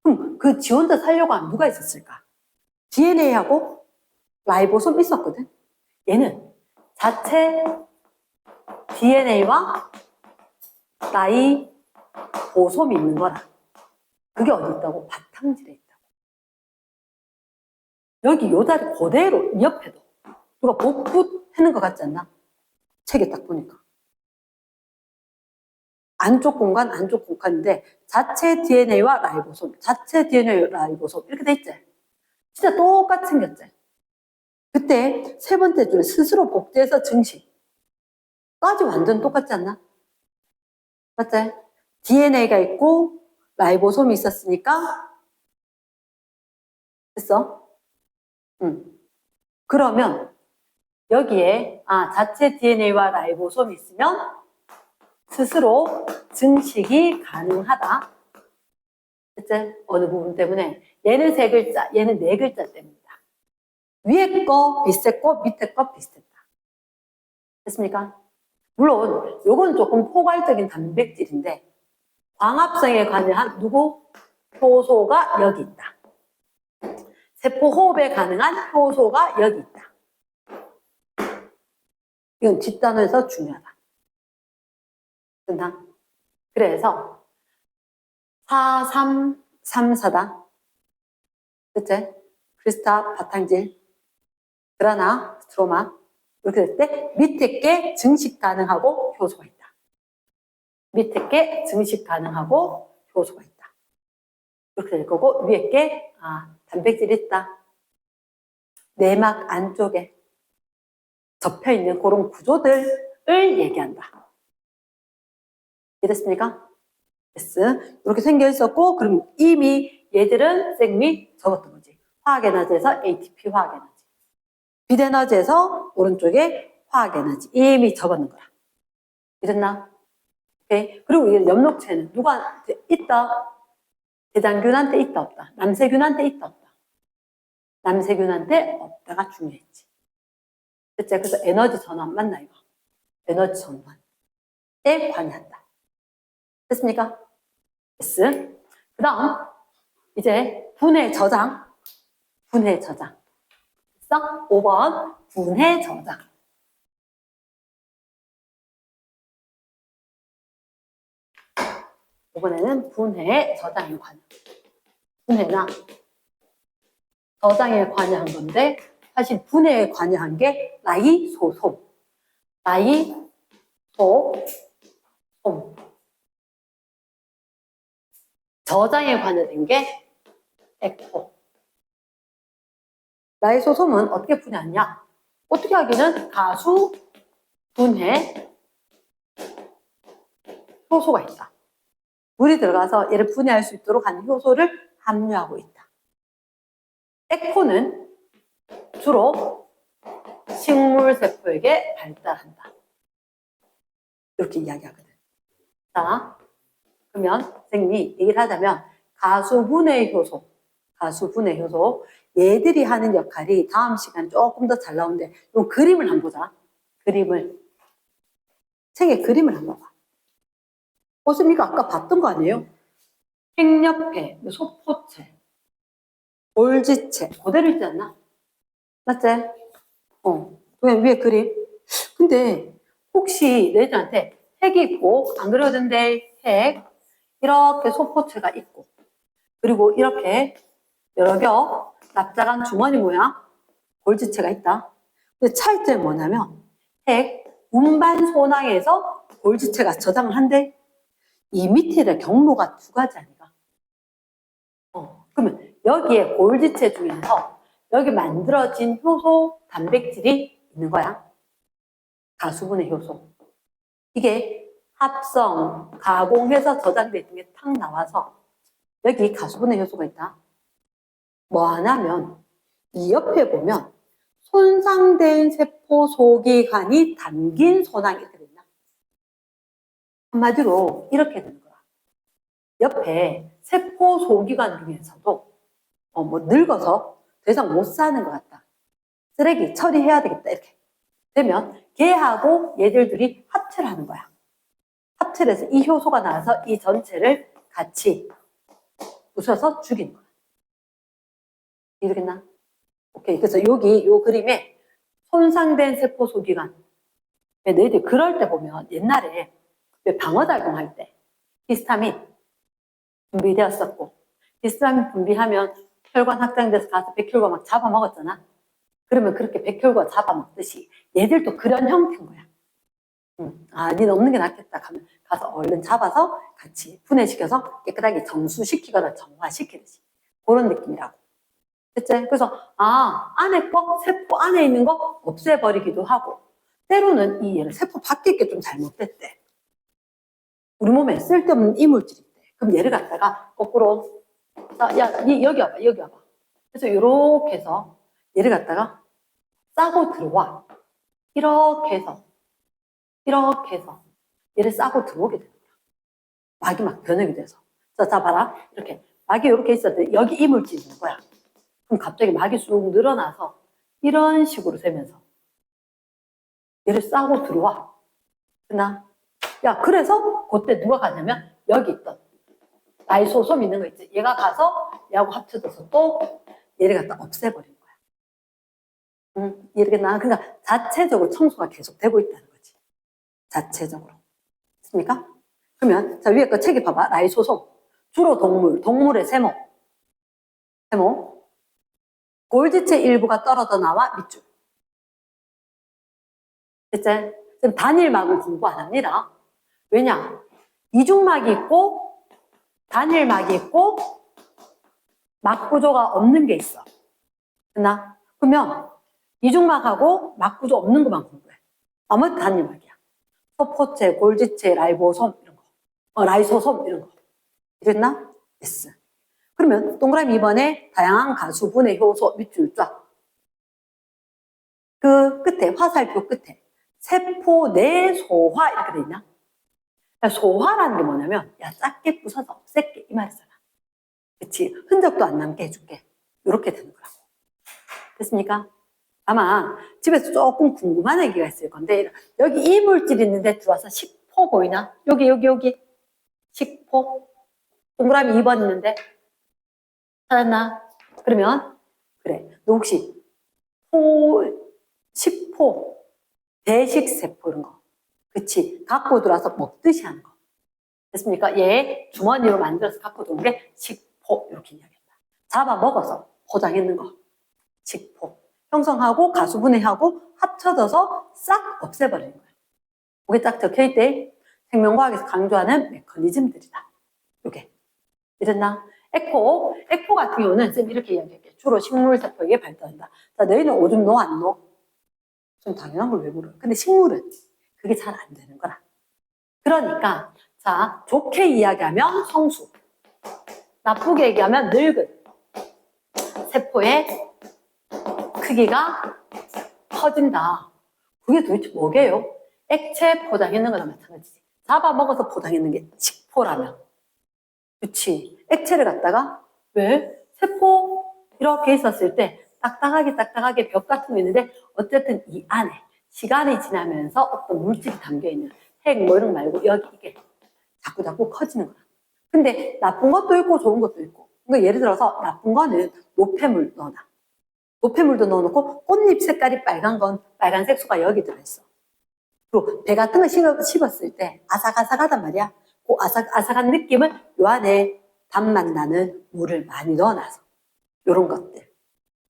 그럼 그 지 혼자 살려고 하면 누가 있었을까? DNA하고 라이보솜 있었거든. 얘는 자체 DNA와 라이보솜이 있는 거라. 그게 어디 있다고? 바탕질에 있다고. 여기 요 자리 그대로 이 옆에도 누가 복붙 해놓은 것 같지 않나? 책에 딱 보니까. 안쪽 공간, 안쪽 공간인데 자체 DNA와 라이보솜, 자체 DNA 라이보솜 이렇게 돼 있지? 진짜 똑같이 생겼지? 그때 세 번째 줄 스스로 복제해서 증식. 까지 완전 똑같지 않나? 맞지? DNA가 있고 라이보솜이 있었으니까 됐어? 그러면 여기에 자체 DNA와 라이보솜이 있으면 스스로 증식이 가능하다. 됐지? 어느 부분 때문에 얘는 세 글자, 얘는 네 글자 때문이다. 위에 거 비슷했고 밑에 거 비슷했다. 됐습니까? 물론 요건 조금 포괄적인 단백질인데 광합성에 관여한 누구? 효소가 여기 있다. 세포 호흡에 가능한 효소가 여기 있다. 이건 뒷단에서 중요하다. 됐나? 그래서 4334다. 그치? 크리스탈, 바탕질, 그라나, 스트로마 이렇게 될 때 밑에 게 증식 가능하고 효소가 있다. 밑에 게 증식 가능하고 효소가 있다. 이렇게 될 거고 위에 게 단백질이 있다. 내막 안쪽에 접혀있는 그런 구조들을 얘기한다. 이해됐습니까? yes. 이렇게 생겨 있었고 그럼 이미 얘들은 쌤이 적었던 거지. 화학에너지에서 ATP 화학에너지. 빛에너지에서 오른쪽에 화학에너지. 이미 적었는 거라. 이랬나? 오케이. 그리고 이 엽록체는 누구한테 있다? 대장균한테 있다 없다? 남세균한테 있다 없다? 남세균한테 없다가 중요했지. 됐지? 그래서 에너지 전환 맞나 이거? 에너지 전환에 관여한다. 됐습니까? yes. 그 다음 이제 분해 저장. 분해 저장. 됐어? 5번 분해 저장. 이번에는 분해 저장에 관여. 분해나 저장에 관여한 건데 사실 분해에 관여한 게 라이소솜. 라이소솜. 저장에 관여된 게 에코. 라이소솜은 어떻게 분해하냐? 어떻게 하기는 가수 분해 효소가 있다. 물이 들어가서 얘를 분해할 수 있도록 하는 효소를 함유하고 있다. 에코는 주로 식물세포에게 발달한다. 이렇게 이야기하거든. 자, 그러면 선생님이 얘기를 하자면 가수분해 효소, 가수분해 효소 얘들이 하는 역할이 다음 시간 조금 더 잘 나오는데 이 그림을 한번 보자. 그림을. 책에 그림을 한번 봐. 보습니까? 아까 봤던 거 아니에요? 핵옆에 소포체, 골지체 그대로 있지 않나? 맞지? 위에 그림. 근데 혹시 너희들한테 핵이 있고 안 그러던데 핵 이렇게 소포체가 있고 그리고 이렇게 여러 겹 납작한 주머니 모양 골지체가 있다. 근데 차이점이 뭐냐면 핵 운반 소낭에서 골지체가 저장을 한대. 이 밑에 경로가 두 가지 아니가? 그러면 여기에 골지체 중에서 여기 만들어진 효소 단백질이 있는 거야. 가수분해 효소. 이게 합성, 가공해서 저장돼 있는 게 탁 나와서 여기 가수분해 효소가 있다. 뭐 하냐면 이 옆에 보면 손상된 세포 소기관이 담긴 소낭이 이렇게 돼 있나? 한마디로 이렇게 되는 거야. 옆에 세포 소기관 중에서도 뭐 늙어서 더 이상 못 사는 것 같다. 쓰레기 처리해야 되겠다. 이렇게 되면 걔하고 얘들들이 합체를 하는 거야. 합체를 해서 이 효소가 나와서 이 전체를 같이 부숴서 죽이는 거야. 이해되겠나? 오케이. 그래서 여기 요 그림에 손상된 세포 소기관. 너희들 그럴 때 보면 옛날에 방어작용할 때 히스타민 분비되었었고 히스타민 분비하면 혈관 확장돼서 가서 백혈과 막 잡아먹었잖아. 그러면 그렇게 백혈과 잡아먹듯이 얘들도 그런 형태인 거야. 니는 없는 게 낫겠다 하면 가서 얼른 잡아서 같이 분해시켜서 깨끗하게 정수시키거나 정화시키듯이 그런 느낌이라고. 됐지? 그래서 안에 거, 세포 안에 있는 거 없애버리기도 하고 때로는 이 얘를 세포 밖에 있게 좀 잘못됐대. 우리 몸에 쓸데없는 이물질이 있대. 그럼 얘를 갖다가 거꾸로 여기 와봐, 여기 와봐. 그래서 이렇게 해서 얘를 갖다가 싸고 들어와. 이렇게 해서 얘를 싸고 들어오게 되는 거야. 막이 막 변형이 돼서. 자, 봐라. 이렇게 막이 이렇게 있었는데 여기 이물질이 있는 거야. 그럼 갑자기 막이 쑥 늘어나서 이런 식으로 되면서 얘를 싸고 들어와. 그나? 그래서 그때 누가 가냐면 여기 있던 라이소솜 있는 거 있지. 얘가 가서 얘하고 합쳐져서 또 얘를 갖다 없애버리는 거야. 이해되겠나? 그러니까 자체적으로 청소가 계속 되고 있다는 거지. 자체적으로. 됐습니까? 그러면 자 위에 거 책에 봐봐. 라이소솜. 주로 동물의 세모. 골지체 일부가 떨어져 나와 밑줄. 됐지? 지금 단일막은 공부 안 합니다. 왜냐? 이중막이 있고 단일막이 있고 막 구조가 없는 게 있어. 됐나? 그러면 이중막하고 막 구조 없는 것만 공부해. 나머지 단일막이야. 소포체, 골지체, 라이보솜 이런 거. 라이소솜 이런 거. 이랬나? 됐어. 그러면 동그라미 2번에 다양한 가수분해 효소 밑줄 쫙. 그 끝에 화살표 끝에 세포 내 소화 이렇게 돼 있나? 소화라는 게 뭐냐면 작게 부숴서 없앨게 이 말이잖아. 그치? 흔적도 안 남게 해줄게. 이렇게 되는 거라고. 됐습니까? 아마 집에서 조금 궁금한 얘기가 있을 건데 여기 이물질 있는데 들어와서 식포 보이나? 여기 식포 동그라미 2번 있는데 찾았나? 그러면 그래. 너 혹시 식포, 대식세포 이런 거. 그치? 갖고 들어와서 먹듯이 하는 거. 됐습니까? 얘 주머니로 만들어서 갖고 들어온 게 식포 이렇게 이야기한다. 잡아먹어서 포장했는 거. 식포. 형성하고 가수분해하고 합쳐져서 싹 없애버리는 거야. 그게 딱 적혀있대. 생명과학에서 강조하는 메커니즘들이다. 요게. 이랬나? 에코 같은 경우는 쌤 이렇게 이야기할게. 주로 식물세포에게 발달한다. 자, 너희는 오줌 넣어 안 넣어? 좀 당연한 걸 왜 물어요? 근데 식물은 그게 잘 안 되는 거라. 그러니까 자, 좋게 이야기하면 성수, 나쁘게 얘기하면 늙은 세포의 크기가 커진다. 그게 도대체 뭐게요? 액체 포장했는 거랑 마찬가지지. 잡아먹어서 포장했는 게 식포라면. 그치. 액체를 갖다가 왜? 세포 이렇게 있었을 때 딱딱하게 벽 같은 거 있는데 어쨌든 이 안에 시간이 지나면서 어떤 물질이 담겨있는 핵 뭐 이런 거 말고 여기 이게 자꾸 커지는 거야. 근데 나쁜 것도 있고 좋은 것도 있고. 그러니까 예를 들어서 나쁜 거는 노폐물 넣어놔. 노폐물도 넣어놓고 꽃잎 색깔이 빨간 건 빨간 색소가 여기 들어있어. 그리고 배 같은 거 씹었을 때 아삭아삭하단 말이야. 그 아삭아삭한 느낌을 요 안에 단맛 나는 물을 많이 넣어놔서 요런 것들.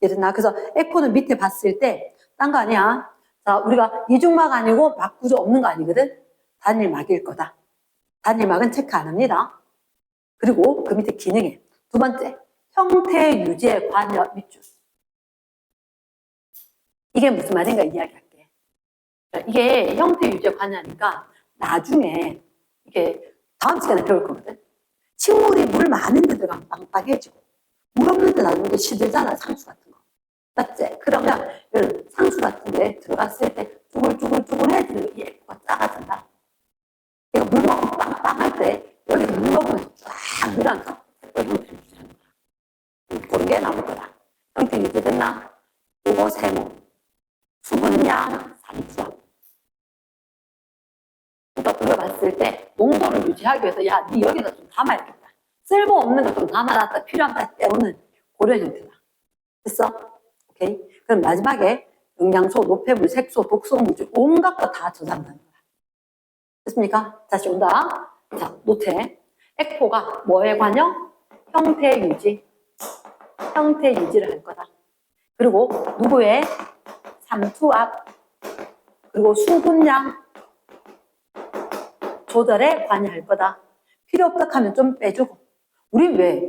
예를 들어 그래서 에코는 밑에 봤을 때 딴 거 아니야. 자, 우리가 이중막 아니고 막 구조 없는 거 아니거든. 단일막일 거다. 단일막은 체크 안 합니다. 그리고 그 밑에 기능에 두 번째 형태 유지에 관여 밑줄. 이게 무슨 말인가 이야기할게. 이게 형태 유지에 관여하니까 나중에 이게 다음 시간에 배울 거거든. 식물이 물 많은 데 들어가면 빵빵해지고 물 없는 데 나중에 시들잖아. 상수 같은 거. 맞지? 그러면 상수 같은 데 들어갔을 때 쭈글쭈글해지는 이 에코가 작아진다. 얘가 물 먹으면 빵빵할 때 여기서 물 먹으면 쫙 늘어나서 형태 유지하는 거야. 그런 게 나올 거다. 형태 유지됐나? 요거 세모. 수분량, 산수압. 그러니까 우리가 봤을 때 농도를 유지하기 위해서 야, 니 여기다 좀 담아야겠다. 쓸모없는 거 좀 담아놨다 필요하다 때로는 고려 형태다. 됐어? 오케이? 그럼 마지막에 영양소, 노폐물, 색소, 독성 물질 온갖 거 다 저장하는 거야. 됐습니까? 다시 온다. 자, 노태. 에코가 뭐에 관여? 형태 유지. 형태 유지를 할 거다. 그리고 누구의? 삼투압. 그리고 수분량 조절에 관여할 거다. 필요 없다 하면 좀 빼주고. 우리 왜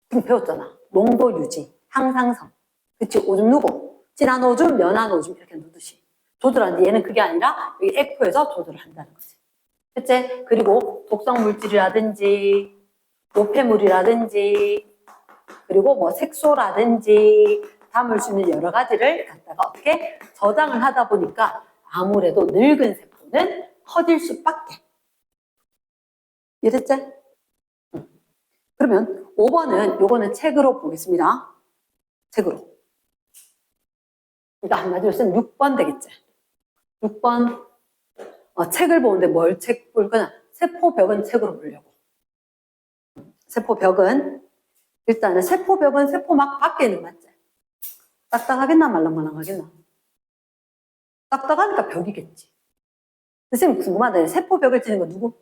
지금 배웠잖아. 농도 유지, 항상성. 그치? 오줌 누고 진한 오줌, 연한 오줌 이렇게 누듯이 조절하는데 얘는 그게 아니라 여기 에코에서 조절을 한다는 거지. 그치? 그리고 독성 물질이라든지 노폐물이라든지 그리고 뭐 색소라든지 담을 수 있는 여러 가지를 갖다가 어떻게 저장을 하다 보니까 아무래도 늙은 세포는 커질 수밖에. 이해됐지? 그러면 5번은 요거는 책으로 보겠습니다. 책으로. 그러니까 한마디로 쓰면 6번 되겠지. 6번 책을 보는데 뭘 책 볼 거냐. 세포벽은 책으로 보려고. 세포벽은 일단은 세포벽은 세포막 밖에 있는 거 맞지? 딱딱하겠나 말랑말랑하겠나? 딱딱하니까 벽이겠지. 선생님 궁금하다. 세포벽을 찌는 건 누구?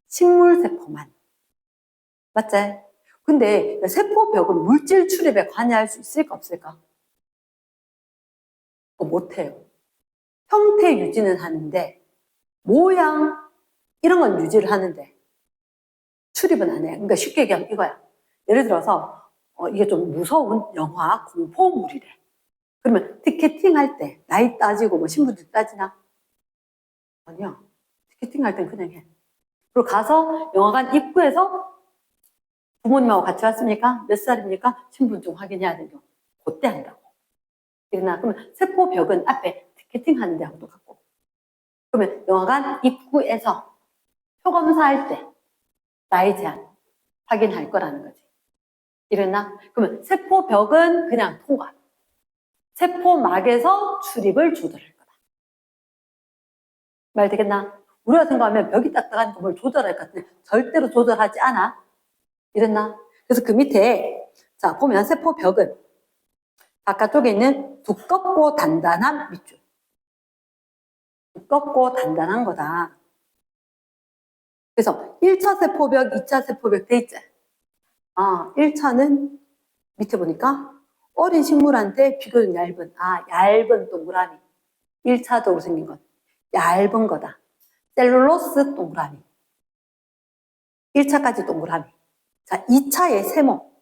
식물세포만. 맞지? 근데 세포벽은 물질 출입에 관여할 수 있을까 없을까? 못해요. 형태 유지는 하는데 모양 이런 건 유지를 하는데 출입은 안 해. 그러니까 쉽게 얘기하면 이거야. 예를 들어서 이게 좀 무서운 영화 공포물이래. 그러면 티켓팅 할 때 나이 따지고 뭐 신분증 따지나? 아니야. 티켓팅 할 땐 그냥 해. 그리고 가서 영화관 입구에서 부모님하고 같이 왔습니까? 몇 살입니까? 신분증 확인해야 되죠. 그때 한다고. 그러면 세포벽은 앞에 티켓팅 하는 데하고 똑같고. 그러면 영화관 입구에서 표검사할 때 나이 제한 확인할 거라는 거지. 이랬나? 그러면 세포벽은 그냥 통과. 세포막에서 출입을 조절할 거다. 말 되겠나? 우리가 생각하면 벽이 딱딱하니까 뭘 조절할 것 같은데 절대로 조절하지 않아. 이랬나? 그래서 그 밑에 자, 보면 세포벽은 바깥쪽에 있는 두껍고 단단한 밑줄. 두껍고 단단한 거다. 그래서 1차 세포벽, 2차 세포벽 돼 있지? 1차는 밑에 보니까 어린 식물한테 비교적 얇은, 얇은 동그라미. 1차적으로 생긴 건 얇은 거다. 셀룰로스 동그라미. 1차까지 동그라미. 자, 2차의 세모.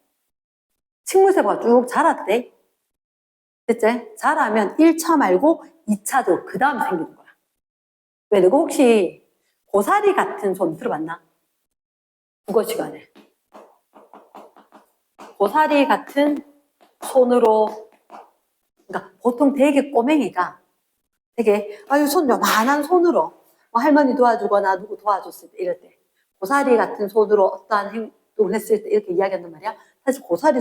식물세포가 쭉 자랐대. 됐지? 자라면 1차 말고 2차도 그 다음 생기는 거야. 왜? 너가 혹시 고사리 같은 손 들어봤나? 국어 시간에. 고사리 같은 손으로, 그러니까 보통 되게 꼬맹이가 되게, 손 요만한 손으로, 할머니 도와주거나 누구 도와줬을 때, 이럴 때. 고사리 같은 손으로 어떠한 행동을 했을 때 이렇게 이야기한단 말이야. 사실 고사리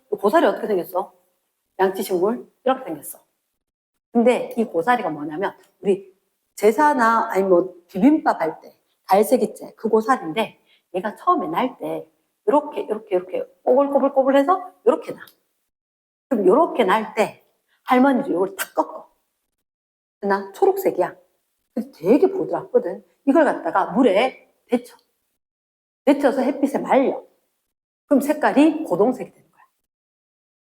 고사리 어떻게 생겼어? 양치식물? 이렇게 생겼어. 근데 이 고사리가 뭐냐면, 우리 제사나 아니 뭐 비빔밥 할 때 갈색 있지? 그 고사리인데, 얘가 처음에 날 때, 이렇게 꼬불꼬불해서 이렇게 나. 그럼 이렇게 날 때, 할머니도 이걸 탁 꺾어. 나 초록색이야. 근데 되게 부드럽거든. 이걸 갖다가 물에 데쳐. 데쳐서 햇빛에 말려. 그럼 색깔이 고동색이 되는 거야.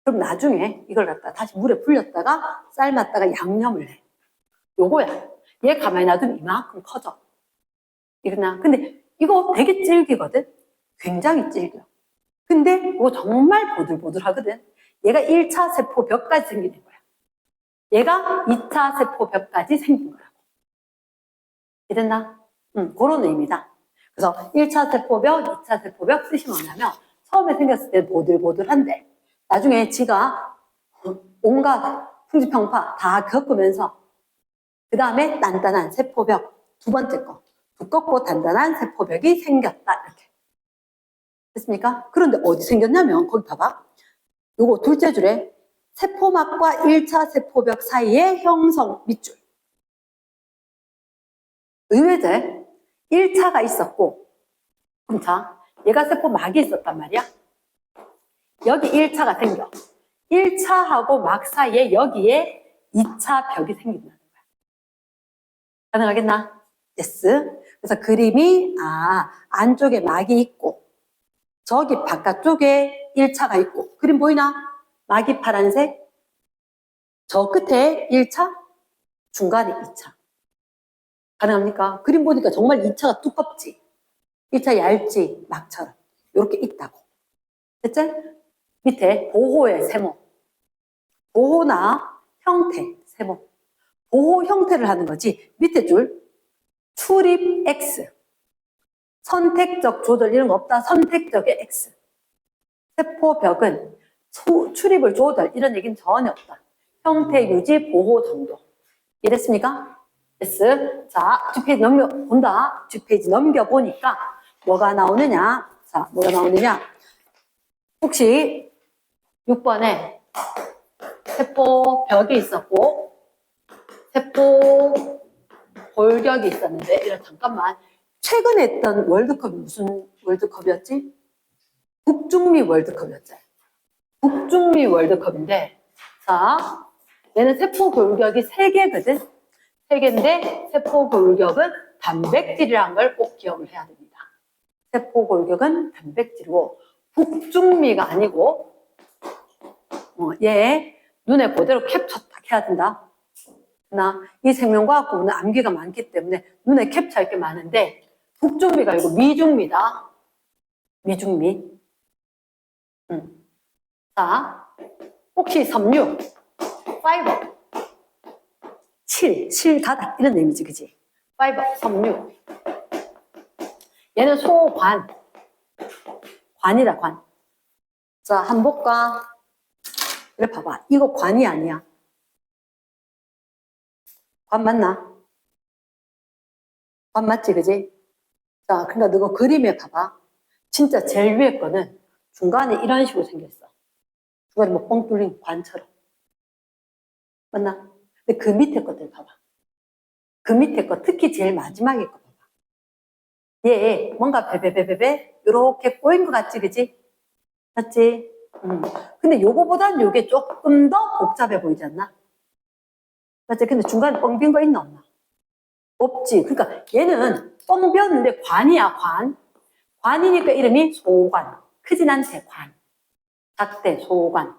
그럼 나중에 이걸 갖다가 다시 물에 불렸다가 삶았다가 양념을 해. 요거야. 얘 가만히 놔두면 이만큼 커져. 이거나. 근데 이거 되게 질기거든. 굉장히 질겨. 근데 이거 정말 보들보들하거든. 얘가 1차 세포벽까지 생기는 거야. 얘가 2차 세포벽까지 생긴 거라고. 이해됐나? 그런 의미다. 그래서 1차 세포벽, 2차 세포벽 뜻이 뭐냐면 처음에 생겼을 때 보들보들한데 나중에 지가 온갖 풍지평파 다 겪으면서 그 다음에 단단한 세포벽, 두 번째 거 두껍고 단단한 세포벽이 생겼다. 이렇게. 됐습니까? 그런데 어디 생겼냐면 거기 봐봐. 요거 둘째 줄에 세포막과 1차 세포벽 사이의 형성 밑줄. 의외제 1차가 있었고, 자, 얘가 세포막이 있었단 말이야. 여기 1차가 생겨. 1차하고 막 사이에 여기에 2차 벽이 생긴다는 거야. 가능하겠나? yes. 그래서 그림이 안쪽에 막이 있고 저기 바깥쪽에 1차가 있고 그림 보이나? 막이 파란색, 저 끝에 1차, 중간에 2차. 가능합니까? 그림 보니까 정말 2차가 두껍지? 1차 얇지? 막처럼. 이렇게 있다고. 됐지? 밑에 보호의 세모. 보호나 형태, 세모. 보호 형태를 하는 거지. 밑에 줄 출입 X. 선택적 조절 이런 거 없다. 선택적의 X. 세포벽은 출입을 조절 이런 얘기는 전혀 없다. 형태 유지 보호 정도. 이랬습니까? yes. 자, 뒷페이지 본다. 뒷페이지 넘겨보니까 뭐가 나오느냐? 자, 뭐가 나오느냐? 혹시 6번에 세포벽이 있었고 세포 골격이 있었는데 잠깐만. 최근에 했던 월드컵이 무슨 월드컵이었지? 북중미 월드컵이었지. 북중미 월드컵인데 자, 얘는 세포 골격이 3개거든. 3개인데 세포 골격은 단백질이라는 걸 꼭 기억을 해야 됩니다. 세포 골격은 단백질이고 북중미가 아니고 얘 눈에 그대로 캡처 딱 해야 된다. 이 생명과학부는 암기가 많기 때문에 눈에 캡처할 게 많은데 북중미가 아니고 미중미다. 미중미. 자, 혹시 섬유, 파이버, 실가닥 이런 의미지, 그지? 파이버, 섬유. 얘는 소관, 관이다, 관. 자, 한복과 이래 봐봐. 이거 관이 아니야. 관 맞나? 관 맞지, 그지? 자, 그러니까 너가 그림에 봐봐. 진짜 제일 위에 거는 중간에 이런 식으로 생겼어. 중간에 뭐 뻥 뚫린 관처럼. 맞나? 근데 그 밑에 것들 봐봐. 그 밑에 거, 특히 제일 마지막에 거 봐봐. 얘 뭔가 베베베베베 이렇게 꼬인 것 같지, 그지? 맞지? 근데 요거보단 요게 조금 더 복잡해 보이지 않나? 맞지? 근데 중간에 뻥 빈 거 있나 없나? 없지. 그러니까 얘는 뻥 비었는데 관이야, 관. 관이니까 이름이 소관. 크진 않대, 관. 작대, 소관.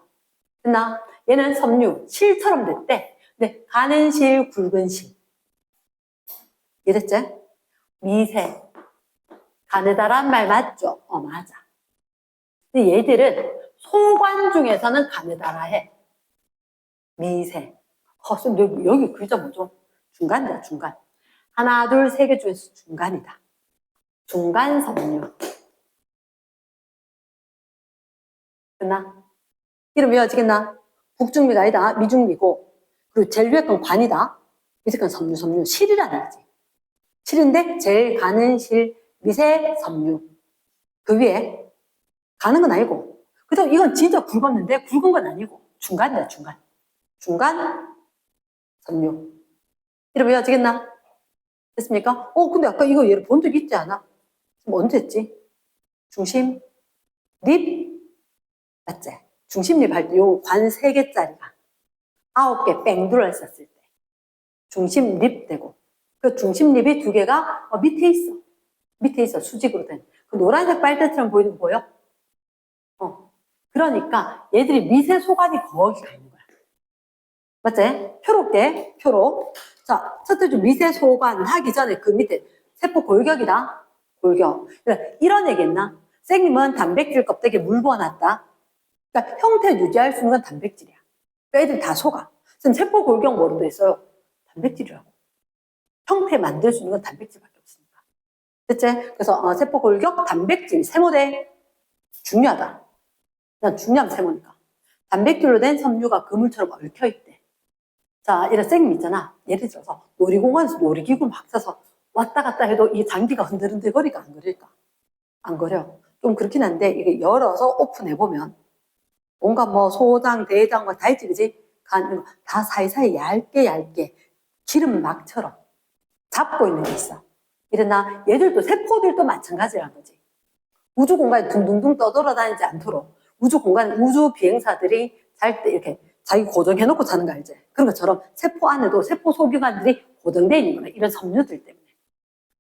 됐나? 얘는 섬유, 실처럼 됐대. 근데 가는 실, 굵은 실. 이랬지? 미세. 가느다란 말 맞죠? 맞아. 근데 얘들은 소관 중에서는 가느다라 해. 미세. 선생님, 여기 글자 뭐죠? 중간이다, 중간. 하나, 둘, 세 개 중에서 중간이다. 중간 섬유. 됐나? 이름 외워지겠나? 북중미가 아니다. 미중미고. 그리고 제일 위에 건 관이다. 밑에 건 섬유, 섬유. 실이라는 거지. 실인데 제일 가는 실, 미세 섬유. 그 위에 가는 건 아니고. 그래서 이건 진짜 굵었는데 굵은 건 아니고. 중간이다, 중간. 중간 섬유. 이름 외워지겠나? 됐습니까? 근데 아까 이거 얘를 본 적 있지 않아? 지금 언제 했지? 중심, 립, 맞지? 중심립 할 때 요 관 3개짜리가 9개 뺑 둘러있었을 때 중심립 되고 그 중심립이 2개가 밑에 있어. 밑에 있어. 수직으로 된. 그 노란색 빨대처럼 보이는 거 보여? 그러니까 얘들이 미세 소관이 거기 가 있는 거야. 맞지? 표롭게, 표로. 자, 첫째 줄 미세 소관 하기 전에 그 밑에 세포 골격이다. 골격. 이런 얘기했나? 선생님은 단백질 껍데기에 물 부어놨다. 그러니까 형태 유지할 수 있는 건 단백질이야. 그러니까 애들 다 속아. 선생님 세포 골격 뭐로 돼 있어요? 단백질이라고. 형태 만들 수 있는 건 단백질밖에 없으니까. 됐지? 그래서 세포 골격, 단백질, 세모대 중요하다. 난 중요한 세모니까. 단백질로 된 섬유가 그물처럼 얽혀있대. 자, 이런 쌤 있잖아. 예를 들어서 놀이공원에서 놀이기구 막 써서 왔다 갔다 해도 이 장기가 흔들흔들거리까 안 그릴까? 안 그려. 좀 그렇긴 한데 이게 열어서 오픈해보면 뭔가 뭐 소장, 대장 다 있지, 그지? 다 사이사이 얇게 기름 막처럼 잡고 있는 게 있어. 이러나 얘들도 세포들도 마찬가지라는 거지. 우주 공간에 둥둥둥 떠돌아다니지 않도록 우주 공간, 우주 비행사들이 잘 때 이렇게 자기 고정해놓고 자는 거 알지? 그런 것처럼 세포 안에도 세포 소기관들이 고정되어 있는 거야. 이런 섬유들 때문에.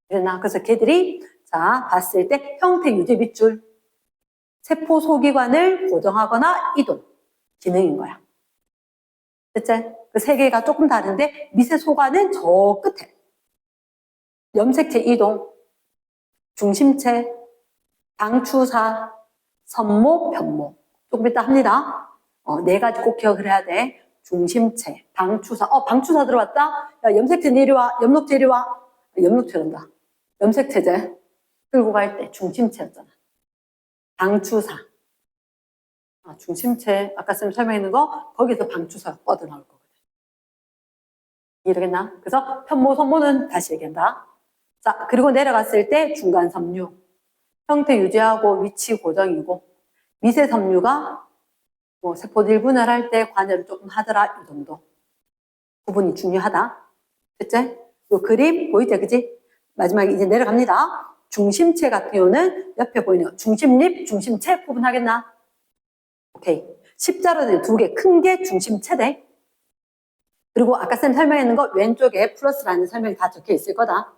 그러나 그래서 걔들이 자 봤을 때 형태 유지 밑줄 세포 소기관을 고정하거나 이동 기능인 거야. 됐지? 그 세 개가 조금 다른데 미세 소관은 저 끝에 염색체 이동, 중심체, 방추사, 선모, 편모. 조금 이따 합니다. 4가지 꼭 기억을 해야 돼. 중심체, 방추사. 방추사 들어왔다? 야, 염색체 이리 와. 엽록체 이리 와. 엽록체 온다. 염색체제 끌고 갈 때 중심체였잖아. 방추사. 중심체, 아까 쌤 설명했는 거, 거기서 방추사가 뻗어나올 거거든. 이해되겠나? 그래서 편모, 선모는 다시 얘기한다. 자, 그리고 내려갔을 때 중간 섬유. 형태 유지하고 위치 고정이고, 미세 섬유가 뭐 세포들 분할할 때 관여를 조금 하더라, 이 정도. 구분이 중요하다. 됐지? 요 그림 보이죠? 그지? 마지막에 이제 내려갑니다. 중심체 같은 경우는 옆에 보이는 거. 중심립, 중심체 구분하겠나? 오케이. 십자로 된 2개, 큰 게 중심체대. 그리고 아까 쌤 설명했는 거 왼쪽에 플러스라는 설명이 다 적혀 있을 거다.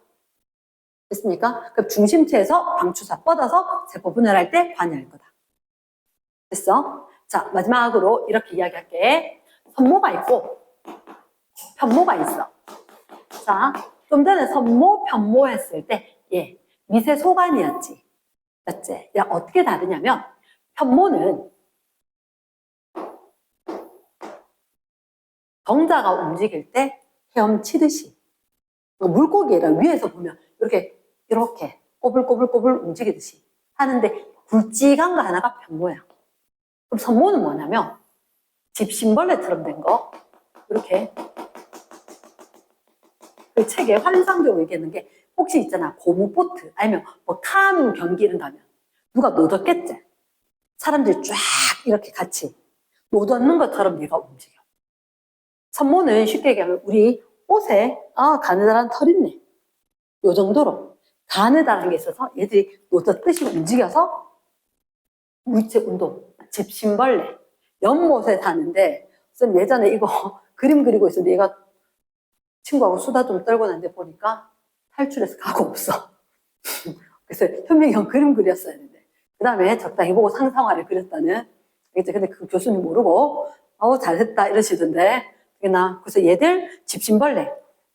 됐습니까? 그럼 중심체에서 방추사 뻗어서 세포 분할할 때 관여할 거다. 됐어? 자, 마지막으로 이렇게 이야기할게. 선모가 있고 편모가 있어. 자, 좀 전에 선모, 편모 했을 때 미세 소관이었지. 맞지? 야, 어떻게 다르냐면 편모는 정자가 움직일 때 헤엄치듯이 물고기를 위에서 보면 이렇게 꼬불꼬불 움직이듯이 하는데 굵직한 거 하나가 편모야. 그럼 선모는 뭐냐면 집신벌레처럼 된 거 이렇게 그 책에 환상적으로 얘기하는 게 혹시 있잖아 고무보트 아니면 뭐 카누 경기 이런 거 하면 누가 노젓겠지? 사람들이 쫙 이렇게 같이 노젓는 것처럼 얘가 움직여. 선모는 쉽게 얘기하면 우리 옷에 가느다란 털 있네. 요 정도로 가느다란 게 있어서 얘들이 노젓듯이 움직여서 물체 운동 집신벌레. 연못에 사는데, 쌤 예전에 이거 그림 그리고 있었는데 얘가 친구하고 수다 좀 떨고 났는데 보니까 탈출해서 가고 없어. 그래서 현민이 형 그림 그렸어야 했는데. 그 다음에 적당히 보고 상상화를 그렸다는. 근데 그 교수님 모르고, 잘했다 이러시던데. 그래서 얘들 집신벌레.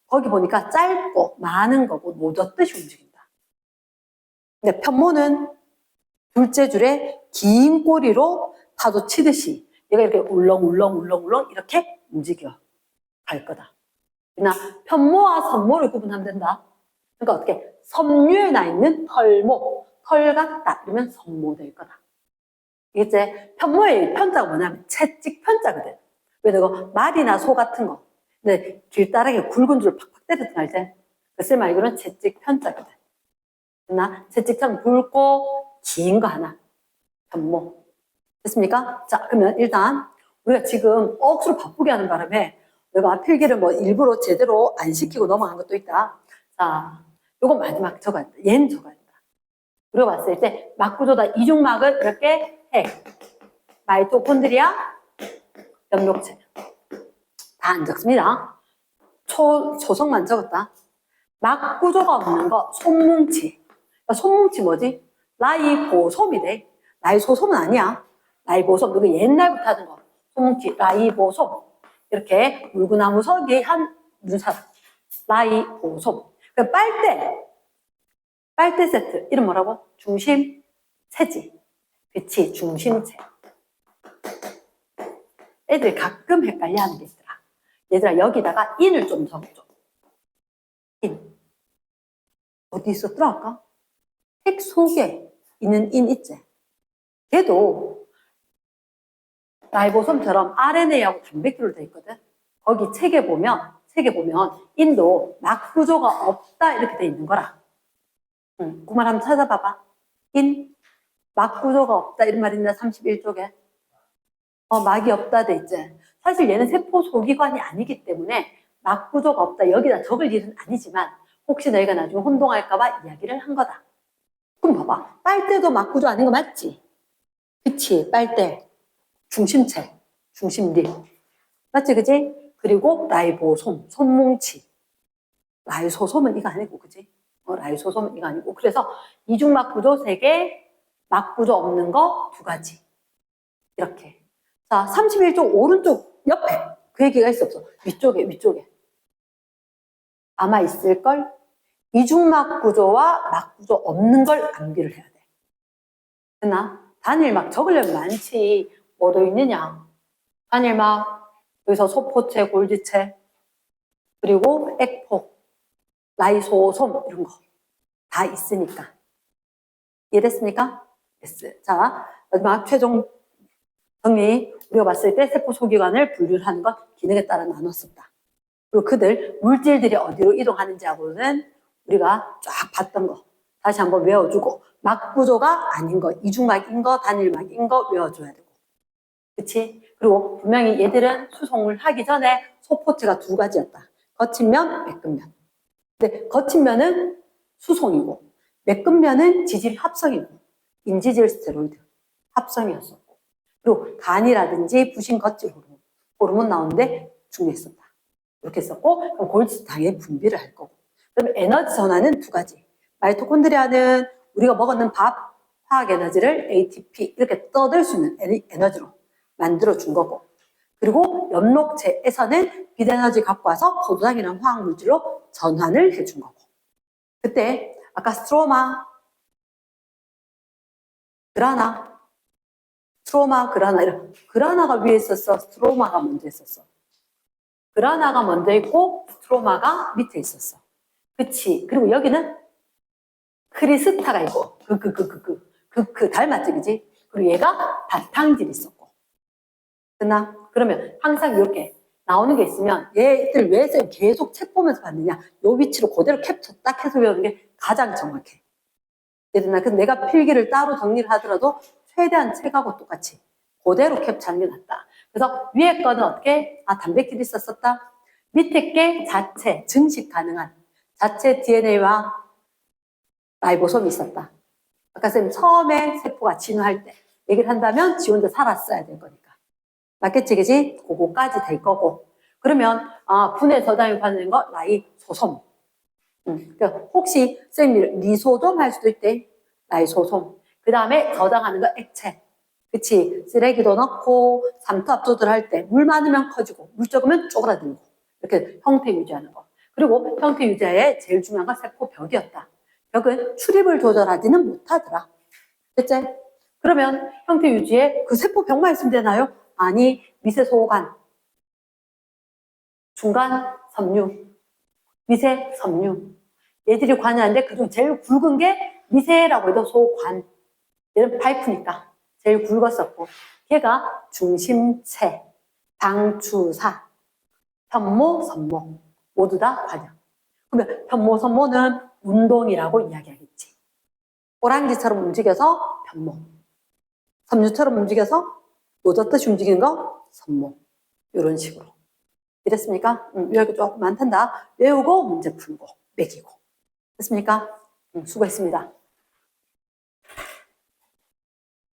거기 보니까 짧고 많은 거고 노젓듯이 움직인다. 근데 편모는 둘째 줄에 긴 꼬리로 파도 치듯이 얘가 이렇게 울렁울렁 이렇게 움직여 갈 거다. 그러나 편모와 선모를 구분하면 된다. 그러니까 어떻게 섬유에 나 있는 털모, 털 같다 이러면 선모 될 거다. 이제 편모의 편자가 뭐냐면 채찍 편자거든. 왜 내가 말이나 소 같은 거, 근데 길다랗게 굵은 줄 팍팍 때려서 날 때, 그 말고는 채찍 편자거든. 그러나 채찍처럼 굵고 긴 거 하나, 편모. 됐습니까? 자, 그러면 일단 우리가 지금 억수로 바쁘게 하는 바람에 내가 필기를 뭐 일부러 제대로 안 시키고 넘어간 것도 있다. 자, 요거 마지막 적어야 된다. 얘는 적어야 된다. 우리가 봤을 때 막구조다 이중막을 이렇게 해. 마이토콘드리아, 염록체. 다 안 적습니다. 초성만 적었다. 막구조가 없는 거 손뭉치. 손뭉치 뭐지? 라이보솜이 돼. 라이소솜은 아니야. 라이보솜. 이거 옛날부터 하던 거. 손뭉치, 라이보솜. 이렇게 물구나무 서기에 한 문사. 라이보솜. 빨대 세트. 이름 뭐라고? 중심체지. 그치, 중심체. 애들 가끔 헷갈려 하는 게 있더라. 얘들아, 여기다가 인을 좀 적어줘. 인. 어디 있었더라, 아까? 책 속에 있는 인 있지? 걔도 라이보솜처럼 RNA하고 단백질로 돼 있거든. 거기 책에 보면 인도 막구조가 없다 이렇게 돼 있는 거라. 그 말 한번 찾아봐봐. 인, 막구조가 없다 이런 말 있나? 31쪽에. 막이 없다 돼 있지. 사실 얘는 세포 소기관이 아니기 때문에 막구조가 없다 여기다 적을 일은 아니지만 혹시 너희가 나중에 혼동할까봐 이야기를 한 거다. 그럼 봐봐. 빨대도 막구조 아닌 거 맞지? 그치, 빨대. 중심체, 중심리. 맞지, 그지? 그리고 라이보솜, 손뭉치. 라이소솜은 이거 아니고, 그지? 라이소솜은 이거 아니고. 그래서 이중막구조 3개, 막구조 없는 거 2가지. 이렇게. 자, 31쪽 오른쪽 옆에 그 얘기가 있어 없어? 위쪽에. 아마 있을걸? 이중막구조와 막구조 없는 걸 암기를 해야 돼. 됐나? 단일막 적으려면 많지. 뭐도 있느냐? 단일막, 여기서 소포체, 골지체, 그리고 액포, 라이소솜 이런 거 다 있으니까. 이해됐습니까? 됐어요. 자, 마지막 최종 정리. 우리가 봤을 때 세포 소기관을 분류를 하는 건 기능에 따라 나눴었다. 그리고 그들 물질들이 어디로 이동하는지하고는 우리가 쫙 봤던 거 다시 한번 외워주고 막구조가 아닌 거, 이중막인 거, 단일막인 거 외워줘야 되고. 그치? 그리고 분명히 얘들은 수송을 하기 전에 소포체가 2가지였다. 거친 면, 매끈 면. 근데 거친 면은 수송이고 매끈 면은 지질 합성이고 인지질 스테로이드 합성이었었고 그리고 간이라든지 부신 거칠 호르몬 나오는데 중요했었다. 이렇게 했었고 그럼 골지도 당연히 분비를 할 거고 그럼 에너지 전환은 2가지. 마이토콘드리아는 우리가 먹었는 밥, 화학 에너지를 ATP 이렇게 떠들 수 있는 에너지로 만들어 준 거고 그리고 엽록체에서는 빛에너지 갖고 와서 포도당이라는 화학물질로 전환을 해준 거고 그때 아까 스트로마, 그라나 이런 그라나가 위에 있었어? 스트로마가 먼저 있었어? 그라나가 먼저 있고 스트로마가 밑에 있었어. 그치? 그리고 여기는 크리스타가 있고 닮았지, 그지? 그리고 얘가 바탕질이 있었고. 됐나? 그러면 항상 이렇게 나오는 게 있으면 얘들 왜 계속 책 보면서 봤느냐? 요 위치로 그대로 캡처 딱 해서 외우는 게 가장 정확해. 얘들아, 그래서 내가 필기를 따로 정리를 하더라도 최대한 책하고 똑같이 그대로 캡처하는 게 낫다. 그래서 위에 거는 어떻게? 단백질이 있었다. 밑에 게 자체, 증식 가능한 자체 DNA와 라이보솜이 있었다. 아까 선생님 처음에 세포가 진화할 때 얘기를 한다면 지 혼자 살았어야 될 거니까. 맞겠지, 그지? 그거까지 될 거고. 그러면, 분해 저장에 관련된 거, 라이 소솜. 그러니까 혹시 쌤이 리소돔 할 수도 있대. 라이 소솜. 그 다음에 저장하는 거 액체. 그치? 쓰레기도 넣고, 삼투압조들 할 때, 물 많으면 커지고, 물 적으면 쪼그라들고. 이렇게 형태 유지하는 거. 그리고 형태 유지에 제일 중요한 건 세포 벽이었다. 벽은 출입을 조절하지는 못하더라. 됐지? 그러면 형태 유지에 그 세포 벽만 있으면 되나요? 아니, 미세 소관, 중간 섬유, 미세 섬유. 얘들이 관여하는데 그중 제일 굵은 게 미세라고 해도 소관. 얘는 파이프니까 제일 굵었었고, 얘가 중심체, 방추사, 편모, 선모 모두 다 관여. 그러면 편모, 선모는 운동이라고 이야기하겠지. 호랑이처럼 움직여서 편모, 섬유처럼 움직여서 노젓듯이 움직이는 거 선모. 이런 식으로. 이랬습니까? 여기 조금 많단다. 외우고 문제 풀고 매기고. 됐습니까? 수고했습니다.